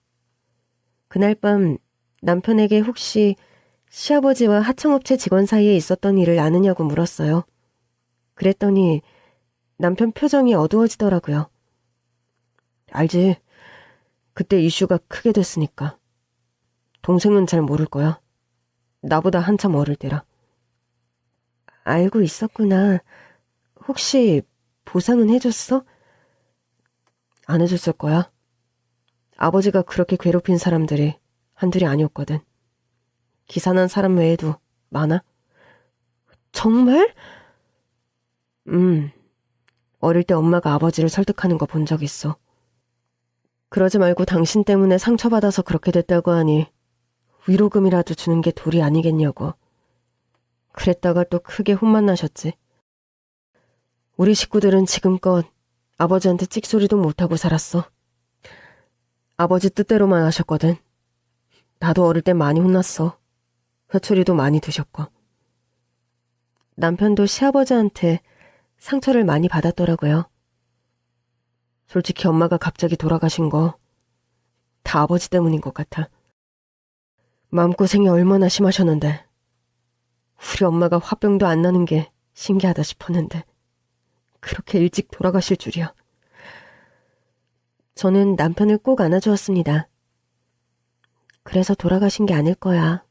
그날 밤 남편에게 혹시 시아버지와 하청업체 직원 사이에 있었던 일을 아느냐고 물었어요. 그랬더니 남편 표정이 어두워지더라고요. 알지. 그때 이슈가 크게 됐으니까. 동생은 잘 모를 거야. 나보다 한참 어릴 때라. 알고 있었구나. 혹시 보상은 해줬어? 안 해줬을 거야. 아버지가 그렇게 괴롭힌 사람들이 한둘이 아니었거든. 기사난 사람 외에도 많아. 정말? 어릴 때 엄마가 아버지를 설득하는 거 본 적 있어. 그러지 말고 당신 때문에 상처받아서 그렇게 됐다고 하니 위로금이라도 주는 게 도리 아니겠냐고. 그랬다가 또 크게 혼만 나셨지. 우리 식구들은 지금껏 아버지한테 찍소리도 못하고 살았어. 아버지 뜻대로만 하셨거든. 나도 어릴 때 많이 혼났어. 회초리도 많이 드셨고. 남편도 시아버지한테 상처를 많이 받았더라고요. 솔직히 엄마가 갑자기 돌아가신 거 다 아버지 때문인 것 같아. 마음고생이 얼마나 심하셨는데. 우리 엄마가 화병도 안 나는 게 신기하다 싶었는데 그렇게 일찍 돌아가실 줄이야. 저는 남편을 꼭 안아주었습니다. 그래서 돌아가신 게 아닐 거야.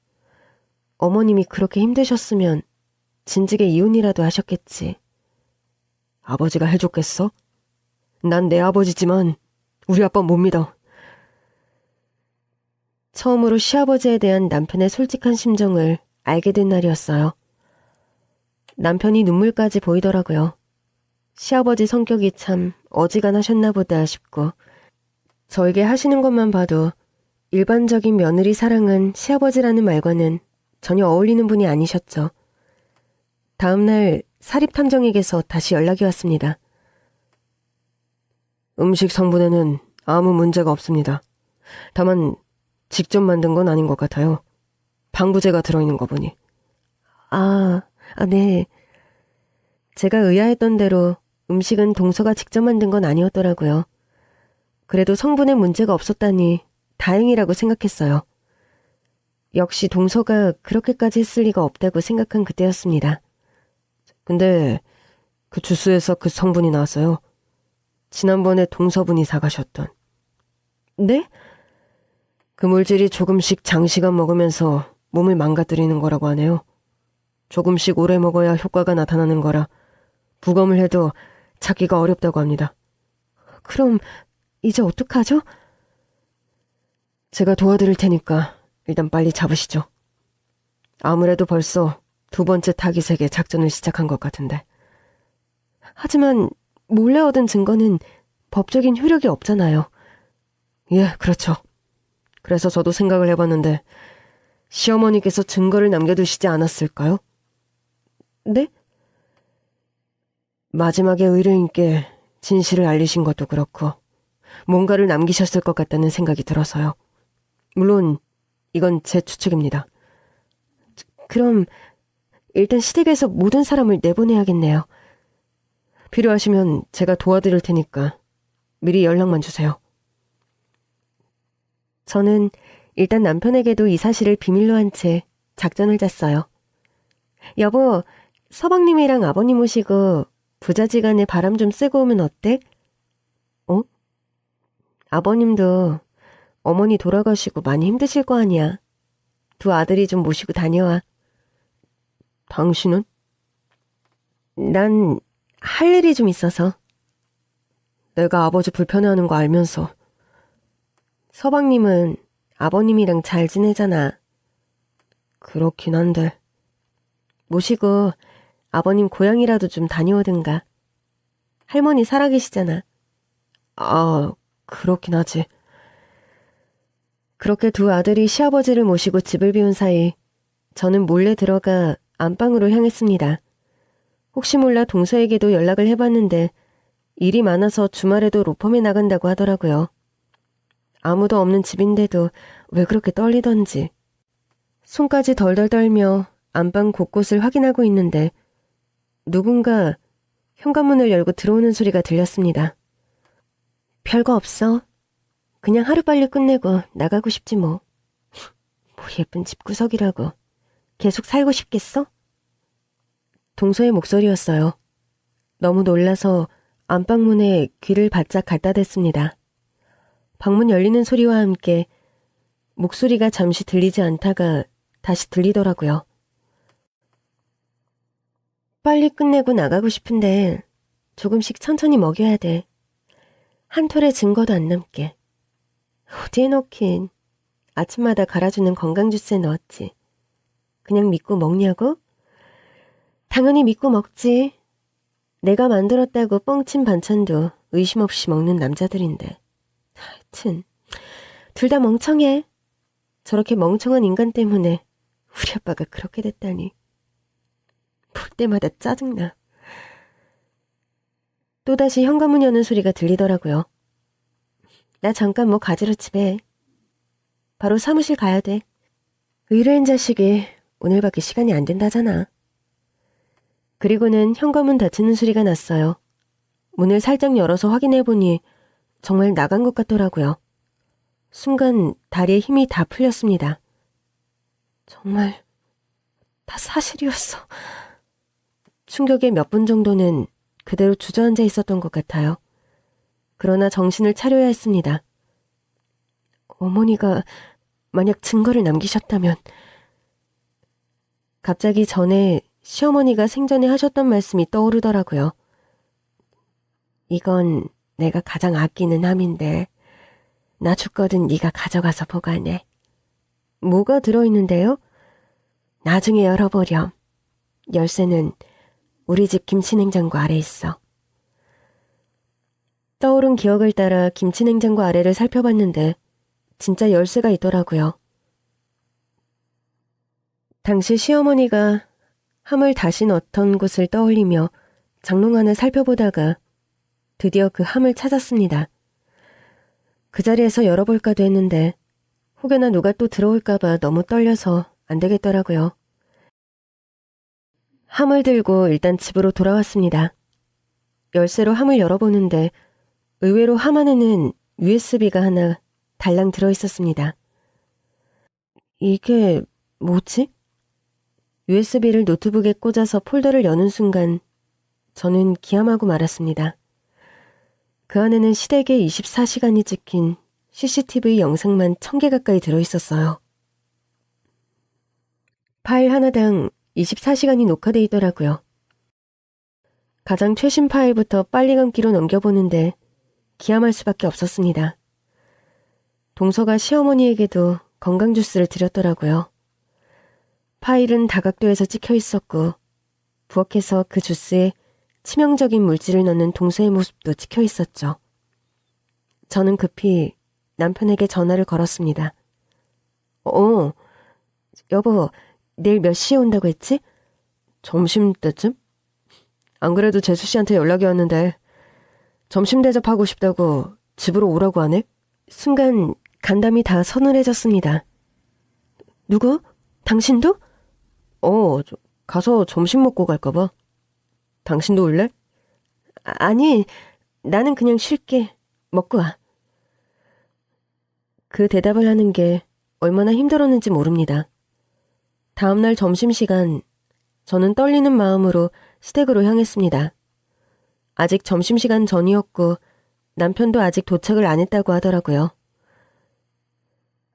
어머님이 그렇게 힘드셨으면 진즉에 이혼이라도 하셨겠지. 아버지가 해줬겠어? 난 내 아버지지만 우리 아빠 못 믿어. 처음으로 시아버지에 대한 남편의 솔직한 심정을 알게 된 날이었어요. 남편이 눈물까지 보이더라고요. 시아버지 성격이 참 어지간하셨나 보다 싶고 저에게 하시는 것만 봐도 일반적인 며느리 사랑은 시아버지라는 말과는 전혀 어울리는 분이 아니셨죠. 다음날 사립탐정에게서 다시 연락이 왔습니다. 음식 성분에는 아무 문제가 없습니다. 다만 직접 만든 건 아닌 것 같아요. 방부제가 들어있는 거 보니. 네. 제가 의아했던 대로 음식은 동서가 직접 만든 건 아니었더라고요. 그래도 성분에 문제가 없었다니 다행이라고 생각했어요. 역시 동서가 그렇게까지 했을 리가 없다고 생각한 그때였습니다. 근데 그 주스에서 그 성분이 나왔어요. 지난번에 동서분이 사가셨던. 네? 그 물질이 조금씩 장시간 먹으면서 몸을 망가뜨리는 거라고 하네요. 조금씩 오래 먹어야 효과가 나타나는 거라 부검을 해도 찾기가 어렵다고 합니다. 그럼 이제 어떡하죠? 제가 도와드릴 테니까 일단 빨리 잡으시죠. 아무래도 벌써 두 번째 타깃에게 작전을 시작한 것 같은데. 하지만 몰래 얻은 증거는 법적인 효력이 없잖아요. 예, 그렇죠. 그래서 저도 생각을 해봤는데 시어머니께서 증거를 남겨두시지 않았을까요? 네? 마지막에 의뢰인께 진실을 알리신 것도 그렇고 뭔가를 남기셨을 것 같다는 생각이 들어서요. 물론 이건 제 추측입니다. 그럼 일단 시댁에서 모든 사람을 내보내야겠네요. 필요하시면 제가 도와드릴 테니까 미리 연락만 주세요. 저는 일단 남편에게도 이 사실을 비밀로 한 채 작전을 짰어요. 여보, 서방님이랑 아버님 오시고 부자지간에 바람 좀 쐬고 오면 어때? 어? 아버님도 어머니 돌아가시고 많이 힘드실 거 아니야. 두 아들이 좀 모시고 다녀와. 당신은? 난 할 일이 좀 있어서. 내가 아버지 불편해하는 거 알면서. 서방님은 아버님이랑 잘 지내잖아. 그렇긴 한데. 모시고 아버님 고향이라도 좀 다녀오든가. 할머니 살아계시잖아. 아, 그렇긴 하지. 그렇게 두 아들이 시아버지를 모시고 집을 비운 사이 저는 몰래 들어가 안방으로 향했습니다. 혹시 몰라 동서에게도 연락을 해봤는데 일이 많아서 주말에도 로펌에 나간다고 하더라고요. 아무도 없는 집인데도 왜 그렇게 떨리던지. 손까지 덜덜 떨며 안방 곳곳을 확인하고 있는데 누군가 현관문을 열고 들어오는 소리가 들렸습니다. 별거 없어. 그냥 하루빨리 끝내고 나가고 싶지 뭐. 뭐 예쁜 집구석이라고. 계속 살고 싶겠어? 동서의 목소리였어요. 너무 놀라서 안방문에 귀를 바짝 갖다 댔습니다. 방문 열리는 소리와 함께 목소리가 잠시 들리지 않다가 다시 들리더라고요. 빨리 끝내고 나가고 싶은데 조금씩 천천히 먹여야 돼. 한 톨의 증거도 안 남게. 어디에 넣긴. 아침마다 갈아주는 건강 주스에 넣었지. 그냥 믿고 먹냐고? 당연히 믿고 먹지. 내가 만들었다고 뻥친 반찬도 의심 없이 먹는 남자들인데. 하여튼 둘 다 멍청해. 저렇게 멍청한 인간 때문에 우리 아빠가 그렇게 됐다니. 볼 때마다 짜증나. 또다시 현관문 여는 소리가 들리더라고요. 나 잠깐 뭐 가지러 집에. 바로 사무실 가야 돼. 의뢰인 자식이 오늘밖에 시간이 안 된다잖아. 그리고는 현관문 닫히는 소리가 났어요. 문을 살짝 열어서 확인해보니 정말 나간 것 같더라고요. 순간 다리에 힘이 다 풀렸습니다. 정말 다 사실이었어. 충격에 몇 분 정도는 그대로 주저앉아 있었던 것 같아요. 그러나 정신을 차려야 했습니다. 어머니가 만약 증거를 남기셨다면. 갑자기 전에 시어머니가 생전에 하셨던 말씀이 떠오르더라고요. 이건 내가 가장 아끼는 함인데 나 죽거든 네가 가져가서 보관해. 뭐가 들어있는데요? 나중에 열어보렴. 열쇠는 우리 집 김치냉장고 아래 있어. 떠오른 기억을 따라 김치냉장고 아래를 살펴봤는데 진짜 열쇠가 있더라고요. 당시 시어머니가 함을 다시 넣던 곳을 떠올리며 장롱 안을 살펴보다가 드디어 그 함을 찾았습니다. 그 자리에서 열어볼까도 했는데 혹여나 누가 또 들어올까봐 너무 떨려서 안 되겠더라고요. 함을 들고 일단 집으로 돌아왔습니다. 열쇠로 함을 열어보는데 의외로 함 안에는 USB가 하나 달랑 들어있었습니다. 이게 뭐지? USB를 노트북에 꽂아서 폴더를 여는 순간 저는 기함하고 말았습니다. 그 안에는 시댁에 24시간이 찍힌 CCTV 영상만 1000개 가까이 들어있었어요. 파일 하나당 24시간이 녹화돼 있더라고요. 가장 최신 파일부터 빨리 감기로 넘겨보는데 기함할 수밖에 없었습니다. 동서가 시어머니에게도 건강 주스를 드렸더라고요. 파일은 다각도에서 찍혀 있었고 부엌에서 그 주스에 치명적인 물질을 넣는 동서의 모습도 찍혀 있었죠. 저는 급히 남편에게 전화를 걸었습니다. 여보, 내일 몇 시에 온다고 했지? 점심때쯤? 안 그래도 재수 씨한테 연락이 왔는데 점심 대접하고 싶다고 집으로 오라고 하네? 순간 간담이 다 서늘해졌습니다. 누구? 당신도? 가서 점심 먹고 갈까봐. 당신도 올래? 아니, 나는 그냥 쉴게. 먹고 와. 그 대답을 하는 게 얼마나 힘들었는지 모릅니다. 다음날 점심시간 저는 떨리는 마음으로 시댁으로 향했습니다. 아직 점심시간 전이었고 남편도 아직 도착을 안 했다고 하더라고요.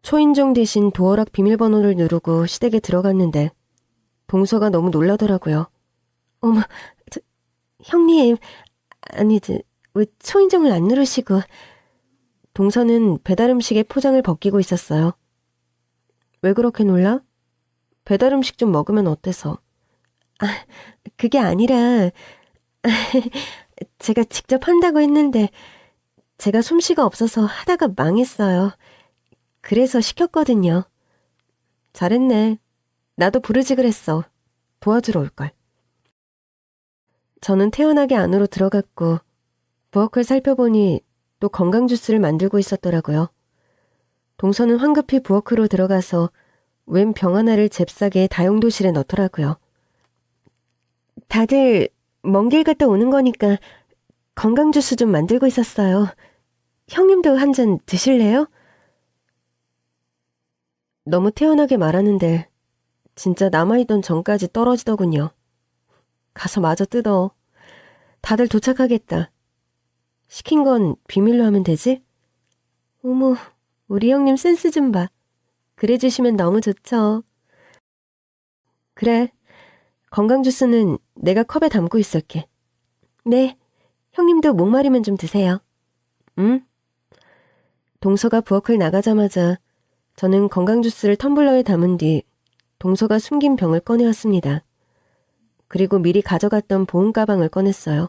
초인종 대신 도어락 비밀번호를 누르고 시댁에 들어갔는데 동서가 너무 놀라더라고요. 어머, 형님, 아니지, 왜 초인종을 안 누르시고. 동서는 배달음식에 포장을 벗기고 있었어요. 왜 그렇게 놀라? 배달음식 좀 먹으면 어때서? 아, 그게 아니라 제가 직접 한다고 했는데 제가 솜씨가 없어서 하다가 망했어요. 그래서 시켰거든요. 잘했네. 나도 부르지 그랬어. 도와주러 올걸. 저는 태연하게 안으로 들어갔고 부엌을 살펴보니 또 건강 주스를 만들고 있었더라고요. 동서는 황급히 부엌으로 들어가서 웬 병 하나를 잽싸게 다용도실에 넣더라고요. 다들 먼 길 갔다 오는 거니까 건강 주스 좀 만들고 있었어요. 형님도 한 잔 드실래요? 너무 태연하게 말하는데 진짜 남아있던 정까지 떨어지더군요. 가서 마저 뜯어. 다들 도착하겠다. 시킨 건 비밀로 하면 되지? 어머, 우리 형님 센스 좀 봐. 그래 주시면 너무 좋죠. 그래, 건강 주스는 내가 컵에 담고 있을게. 네, 형님도 목마르면 좀 드세요. 응? 동서가 부엌을 나가자마자 저는 건강 주스를 텀블러에 담은 뒤 동서가 숨긴 병을 꺼내왔습니다. 그리고 미리 가져갔던 보온 가방을 꺼냈어요.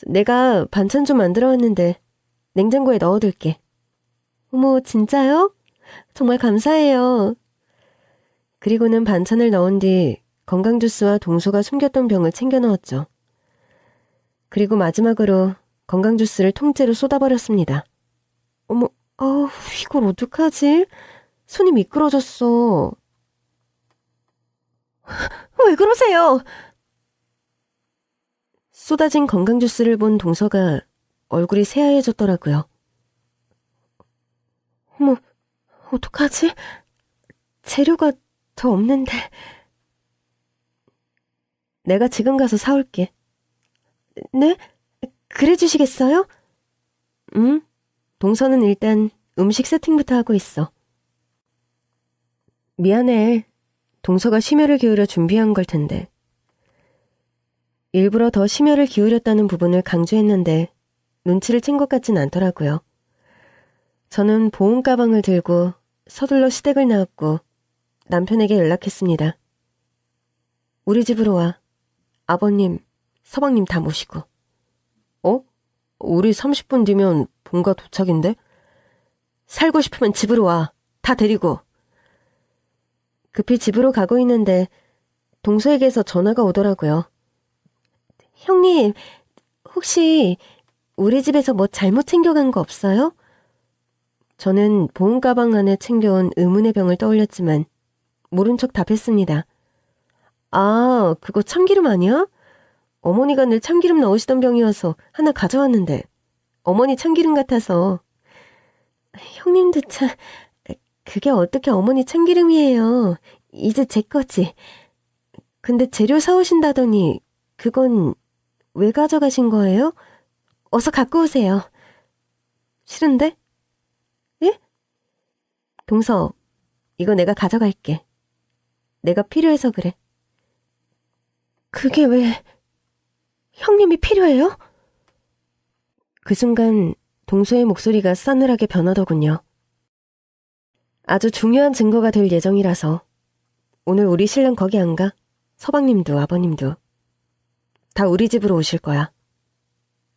내가 반찬 좀 만들어 왔는데 냉장고에 넣어둘게. 어머, 진짜요? 정말 감사해요. 그리고는 반찬을 넣은 뒤 건강 주스와 동서가 숨겼던 병을 챙겨 넣었죠. 그리고 마지막으로 건강 주스를 통째로 쏟아버렸습니다. 어머, 이걸 어떡하지? 손이 미끄러졌어. 왜 그러세요? 쏟아진 건강 주스를 본 동서가 얼굴이 새하얘졌더라고요. 어머, 어떡하지? 재료가 더 없는데. 내가 지금 가서 사올게. 네? 그래 주시겠어요? 응? 동서는 일단 음식 세팅부터 하고 있어. 미안해. 동서가 심혈을 기울여 준비한 걸 텐데. 일부러 더 심혈을 기울였다는 부분을 강조했는데 눈치를 챈 것 같진 않더라고요. 저는 보온 가방을 들고 서둘러 시댁을 나왔고 남편에게 연락했습니다. 우리 집으로 와. 아버님, 서방님 다 모시고. 어? 우리 30분 뒤면 본가 도착인데? 살고 싶으면 집으로 와. 다 데리고. 급히 집으로 가고 있는데 동서에게서 전화가 오더라고요. 형님, 혹시 우리 집에서 뭐 잘못 챙겨간 거 없어요? 저는 보온 가방 안에 챙겨온 의문의 병을 떠올렸지만 모른 척 답했습니다. 아, 그거 참기름 아니야? 어머니가 늘 참기름 넣으시던 병이어서 하나 가져왔는데 어머니 참기름 같아서. 형님도 참, 그게 어떻게 어머니 참기름이에요. 이제 제 거지. 근데 재료 사오신다더니 그건 왜 가져가신 거예요? 어서 갖고 오세요. 싫은데? 예? 동서, 이거 내가 가져갈게. 내가 필요해서 그래. 그게 왜 형님이 필요해요? 그 순간 동서의 목소리가 싸늘하게 변하더군요. 아주 중요한 증거가 될 예정이라서. 오늘 우리 신랑 거기 안 가? 서방님도 아버님도. 다 우리 집으로 오실 거야.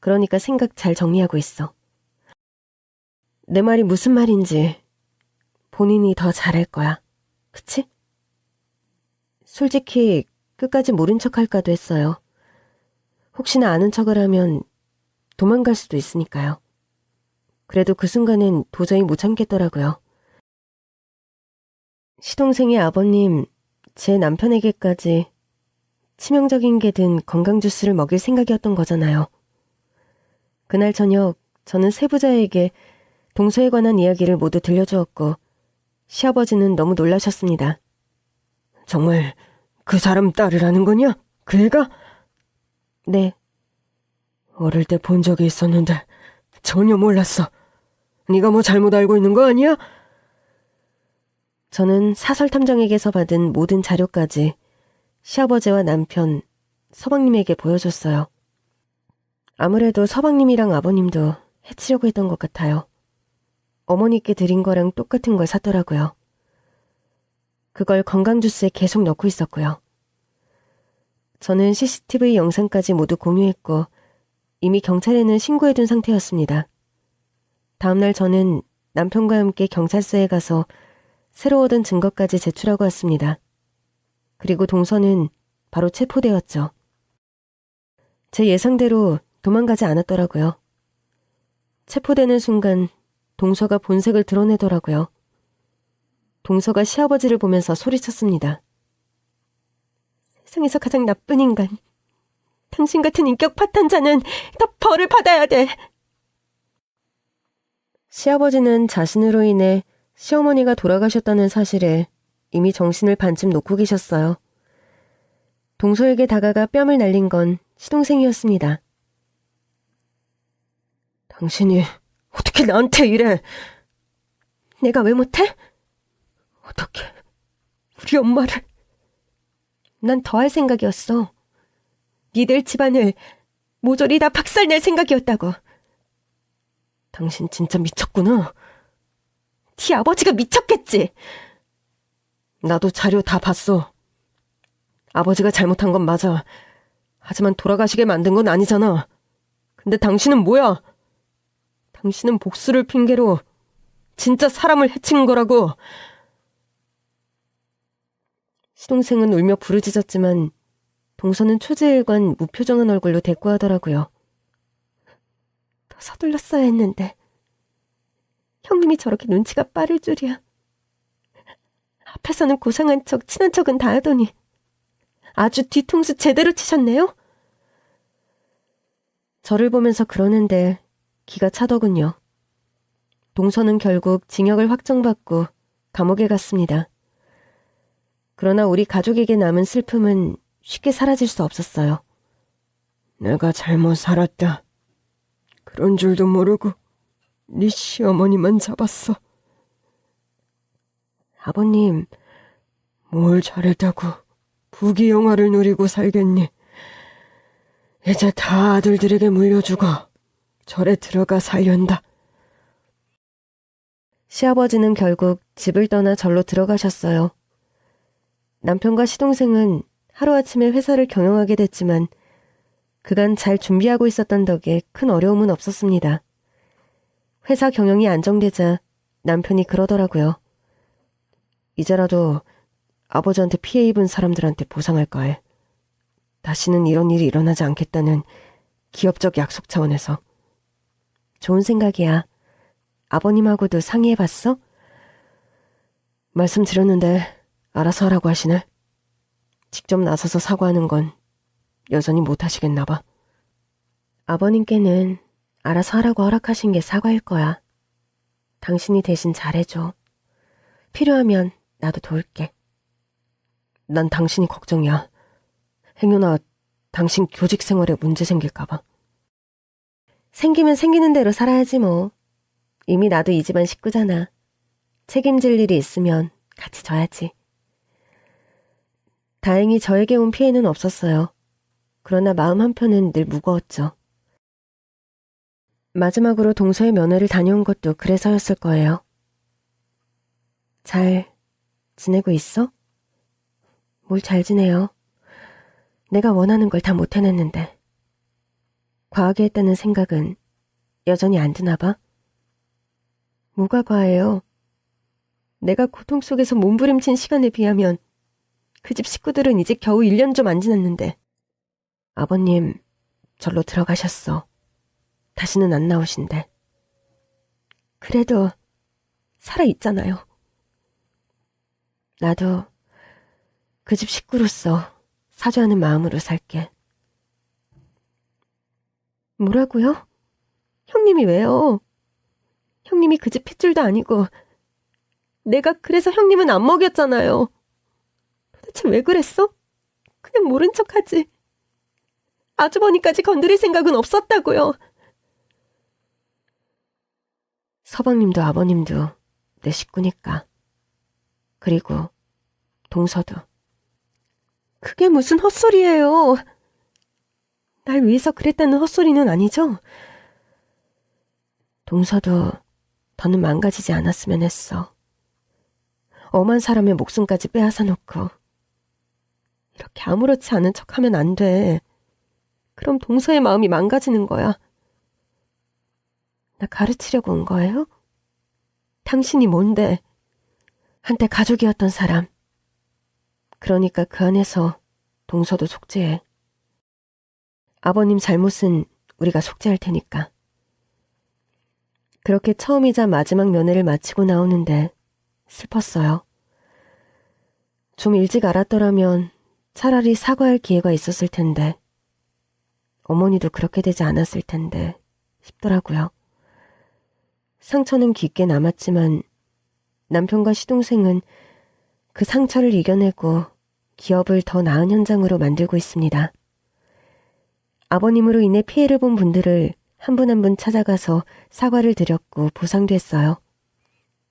그러니까 생각 잘 정리하고 있어. 내 말이 무슨 말인지 본인이 더 잘할 거야. 그치? 솔직히 끝까지 모른 척 할까도 했어요. 혹시나 아는 척을 하면 도망갈 수도 있으니까요. 그래도 그 순간엔 도저히 못 참겠더라고요. 시동생의 아버님, 제 남편에게까지 치명적인 게 든 건강 주스를 먹일 생각이었던 거잖아요. 그날 저녁 저는 세부자에게 동서에 관한 이야기를 모두 들려주었고 시아버지는 너무 놀라셨습니다. 정말 그 사람 딸을 아는 거냐? 그 애가? 네. 어릴 때 본 적이 있었는데 전혀 몰랐어. 네가 뭐 잘못 알고 있는 거 아니야? 저는 사설탐정에게서 받은 모든 자료까지 시아버지와 남편, 서방님에게 보여줬어요. 아무래도 서방님이랑 아버님도 해치려고 했던 것 같아요. 어머니께 드린 거랑 똑같은 걸 샀더라고요. 그걸 건강주스에 계속 넣고 있었고요. 저는 CCTV 영상까지 모두 공유했고 이미 경찰에는 신고해둔 상태였습니다. 다음날 저는 남편과 함께 경찰서에 가서 새로 얻은 증거까지 제출하고 왔습니다. 그리고 동서는 바로 체포되었죠. 제 예상대로 도망가지 않았더라고요. 체포되는 순간 동서가 본색을 드러내더라고요. 동서가 시아버지를 보면서 소리쳤습니다. 세상에서 가장 나쁜 인간. 당신 같은 인격 파탄자는 다 벌을 받아야 돼. 시아버지는 자신으로 인해 시어머니가 돌아가셨다는 사실에 이미 정신을 반쯤 놓고 계셨어요. 동서에게 다가가 뺨을 날린 건 시동생이었습니다. 당신이 어떻게 나한테 이래? 내가 왜 못해? 어떻게 우리 엄마를... 난 더 할 생각이었어. 니들 집안을 모조리 다 박살낼 생각이었다고. 당신 진짜 미쳤구나. 네 아버지가 미쳤겠지. 나도 자료 다 봤어. 아버지가 잘못한 건 맞아. 하지만 돌아가시게 만든 건 아니잖아. 근데 당신은 뭐야? 당신은 복수를 핑계로 진짜 사람을 해친 거라고. 시동생은 울며 부르짖었지만 동서는 초지일관 무표정한 얼굴로 대꾸하더라고요. 더 서둘렀어야 했는데 형님이 저렇게 눈치가 빠를 줄이야. 앞에서는 고상한 척 친한 척은 다 하더니 아주 뒤통수 제대로 치셨네요. 저를 보면서 그러는데 기가 차더군요. 동서는 결국 징역을 확정받고 감옥에 갔습니다. 그러나 우리 가족에게 남은 슬픔은 쉽게 사라질 수 없었어요. 내가 잘못 살았다. 그런 줄도 모르고 네 시어머니만 잡았어. 아버님, 뭘 잘했다고 부귀영화를 누리고 살겠니? 이제 다 아들들에게 물려주고 절에 들어가 살련다. 시아버지는 결국 집을 떠나 절로 들어가셨어요. 남편과 시동생은 하루아침에 회사를 경영하게 됐지만 그간 잘 준비하고 있었던 덕에 큰 어려움은 없었습니다. 회사 경영이 안정되자 남편이 그러더라고요. 이제라도 아버지한테 피해 입은 사람들한테 보상할까 해. 다시는 이런 일이 일어나지 않겠다는 기업적 약속 차원에서. 좋은 생각이야. 아버님하고도 상의해봤어? 말씀드렸는데 알아서 하라고 하시네. 직접 나서서 사과하는 건 여전히 못하시겠나 봐. 아버님께는 알아서 하라고 허락하신 게 사과일 거야. 당신이 대신 잘해줘. 필요하면 나도 도울게. 난 당신이 걱정이야. 행여나 당신 교직 생활에 문제 생길까 봐. 생기면 생기는 대로 살아야지 뭐. 이미 나도 이 집안 식구잖아. 책임질 일이 있으면 같이 져야지. 다행히 저에게 온 피해는 없었어요. 그러나 마음 한편은 늘 무거웠죠. 마지막으로 동서의 면회를 다녀온 것도 그래서였을 거예요. 잘 지내고 있어? 뭘 잘 지내요? 내가 원하는 걸 다 못 해냈는데. 과하게 했다는 생각은 여전히 안 드나 봐. 뭐가 과해요? 내가 고통 속에서 몸부림친 시간에 비하면 그 집 식구들은 이제 겨우 1년 좀 안 지났는데. 아버님 절로 들어가셨어. 다시는 안 나오신대. 그래도 살아있잖아요. 나도 그 집 식구로서 사죄하는 마음으로 살게. 뭐라고요? 형님이 왜요? 형님이 그 집 핏줄도 아니고 내가 그래서 형님은 안 먹였잖아요. 도대체 왜 그랬어? 그냥 모른 척하지. 아주버니까지 건드릴 생각은 없었다고요. 서방님도 아버님도 내 식구니까. 그리고 동서도. 그게 무슨 헛소리예요. 날 위해서 그랬다는 헛소리는 아니죠? 동서도 더는 망가지지 않았으면 했어. 엄한 사람의 목숨까지 빼앗아 놓고. 이렇게 아무렇지 않은 척하면 안 돼. 그럼 동서의 마음이 망가지는 거야. 나 가르치려고 온 거예요? 당신이 뭔데? 한때 가족이었던 사람. 그러니까 그 안에서 동서도 속죄해. 아버님 잘못은 우리가 속죄할 테니까. 그렇게 처음이자 마지막 면회를 마치고 나오는데 슬펐어요. 좀 일찍 알았더라면 차라리 사과할 기회가 있었을 텐데 어머니도 그렇게 되지 않았을 텐데 싶더라고요. 상처는 깊게 남았지만 남편과 시동생은 그 상처를 이겨내고 기업을 더 나은 현장으로 만들고 있습니다. 아버님으로 인해 피해를 본 분들을 한 분 한 분 찾아가서 사과를 드렸고 보상도 했어요.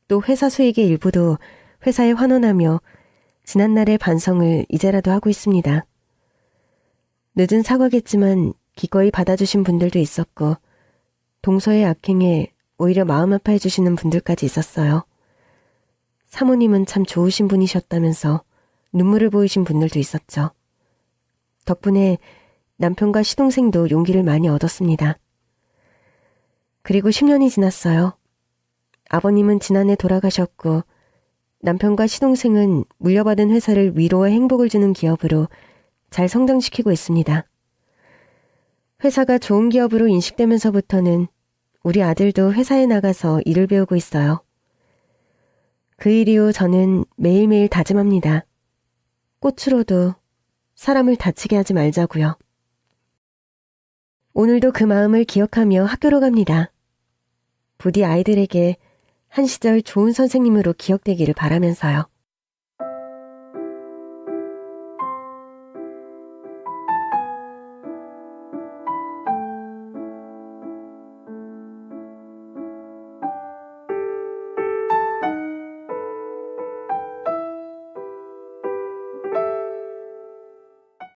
또 회사 수익의 일부도 회사에 환원하며 지난날의 반성을 이제라도 하고 있습니다. 늦은 사과겠지만 기꺼이 받아주신 분들도 있었고 동서의 악행에 오히려 마음 아파해 주시는 분들까지 있었어요. 사모님은 참 좋으신 분이셨다면서 눈물을 보이신 분들도 있었죠. 덕분에 남편과 시동생도 용기를 많이 얻었습니다. 그리고 10년이 지났어요. 아버님은 지난해 돌아가셨고 남편과 시동생은 물려받은 회사를 위로와 행복을 주는 기업으로 잘 성장시키고 있습니다. 회사가 좋은 기업으로 인식되면서부터는 우리 아들도 회사에 나가서 일을 배우고 있어요. 그 일 이후 저는 매일매일 다짐합니다. 꽃으로도 사람을 다치게 하지 말자고요. 오늘도 그 마음을 기억하며 학교로 갑니다. 부디 아이들에게 한 시절 좋은 선생님으로 기억되기를 바라면서요.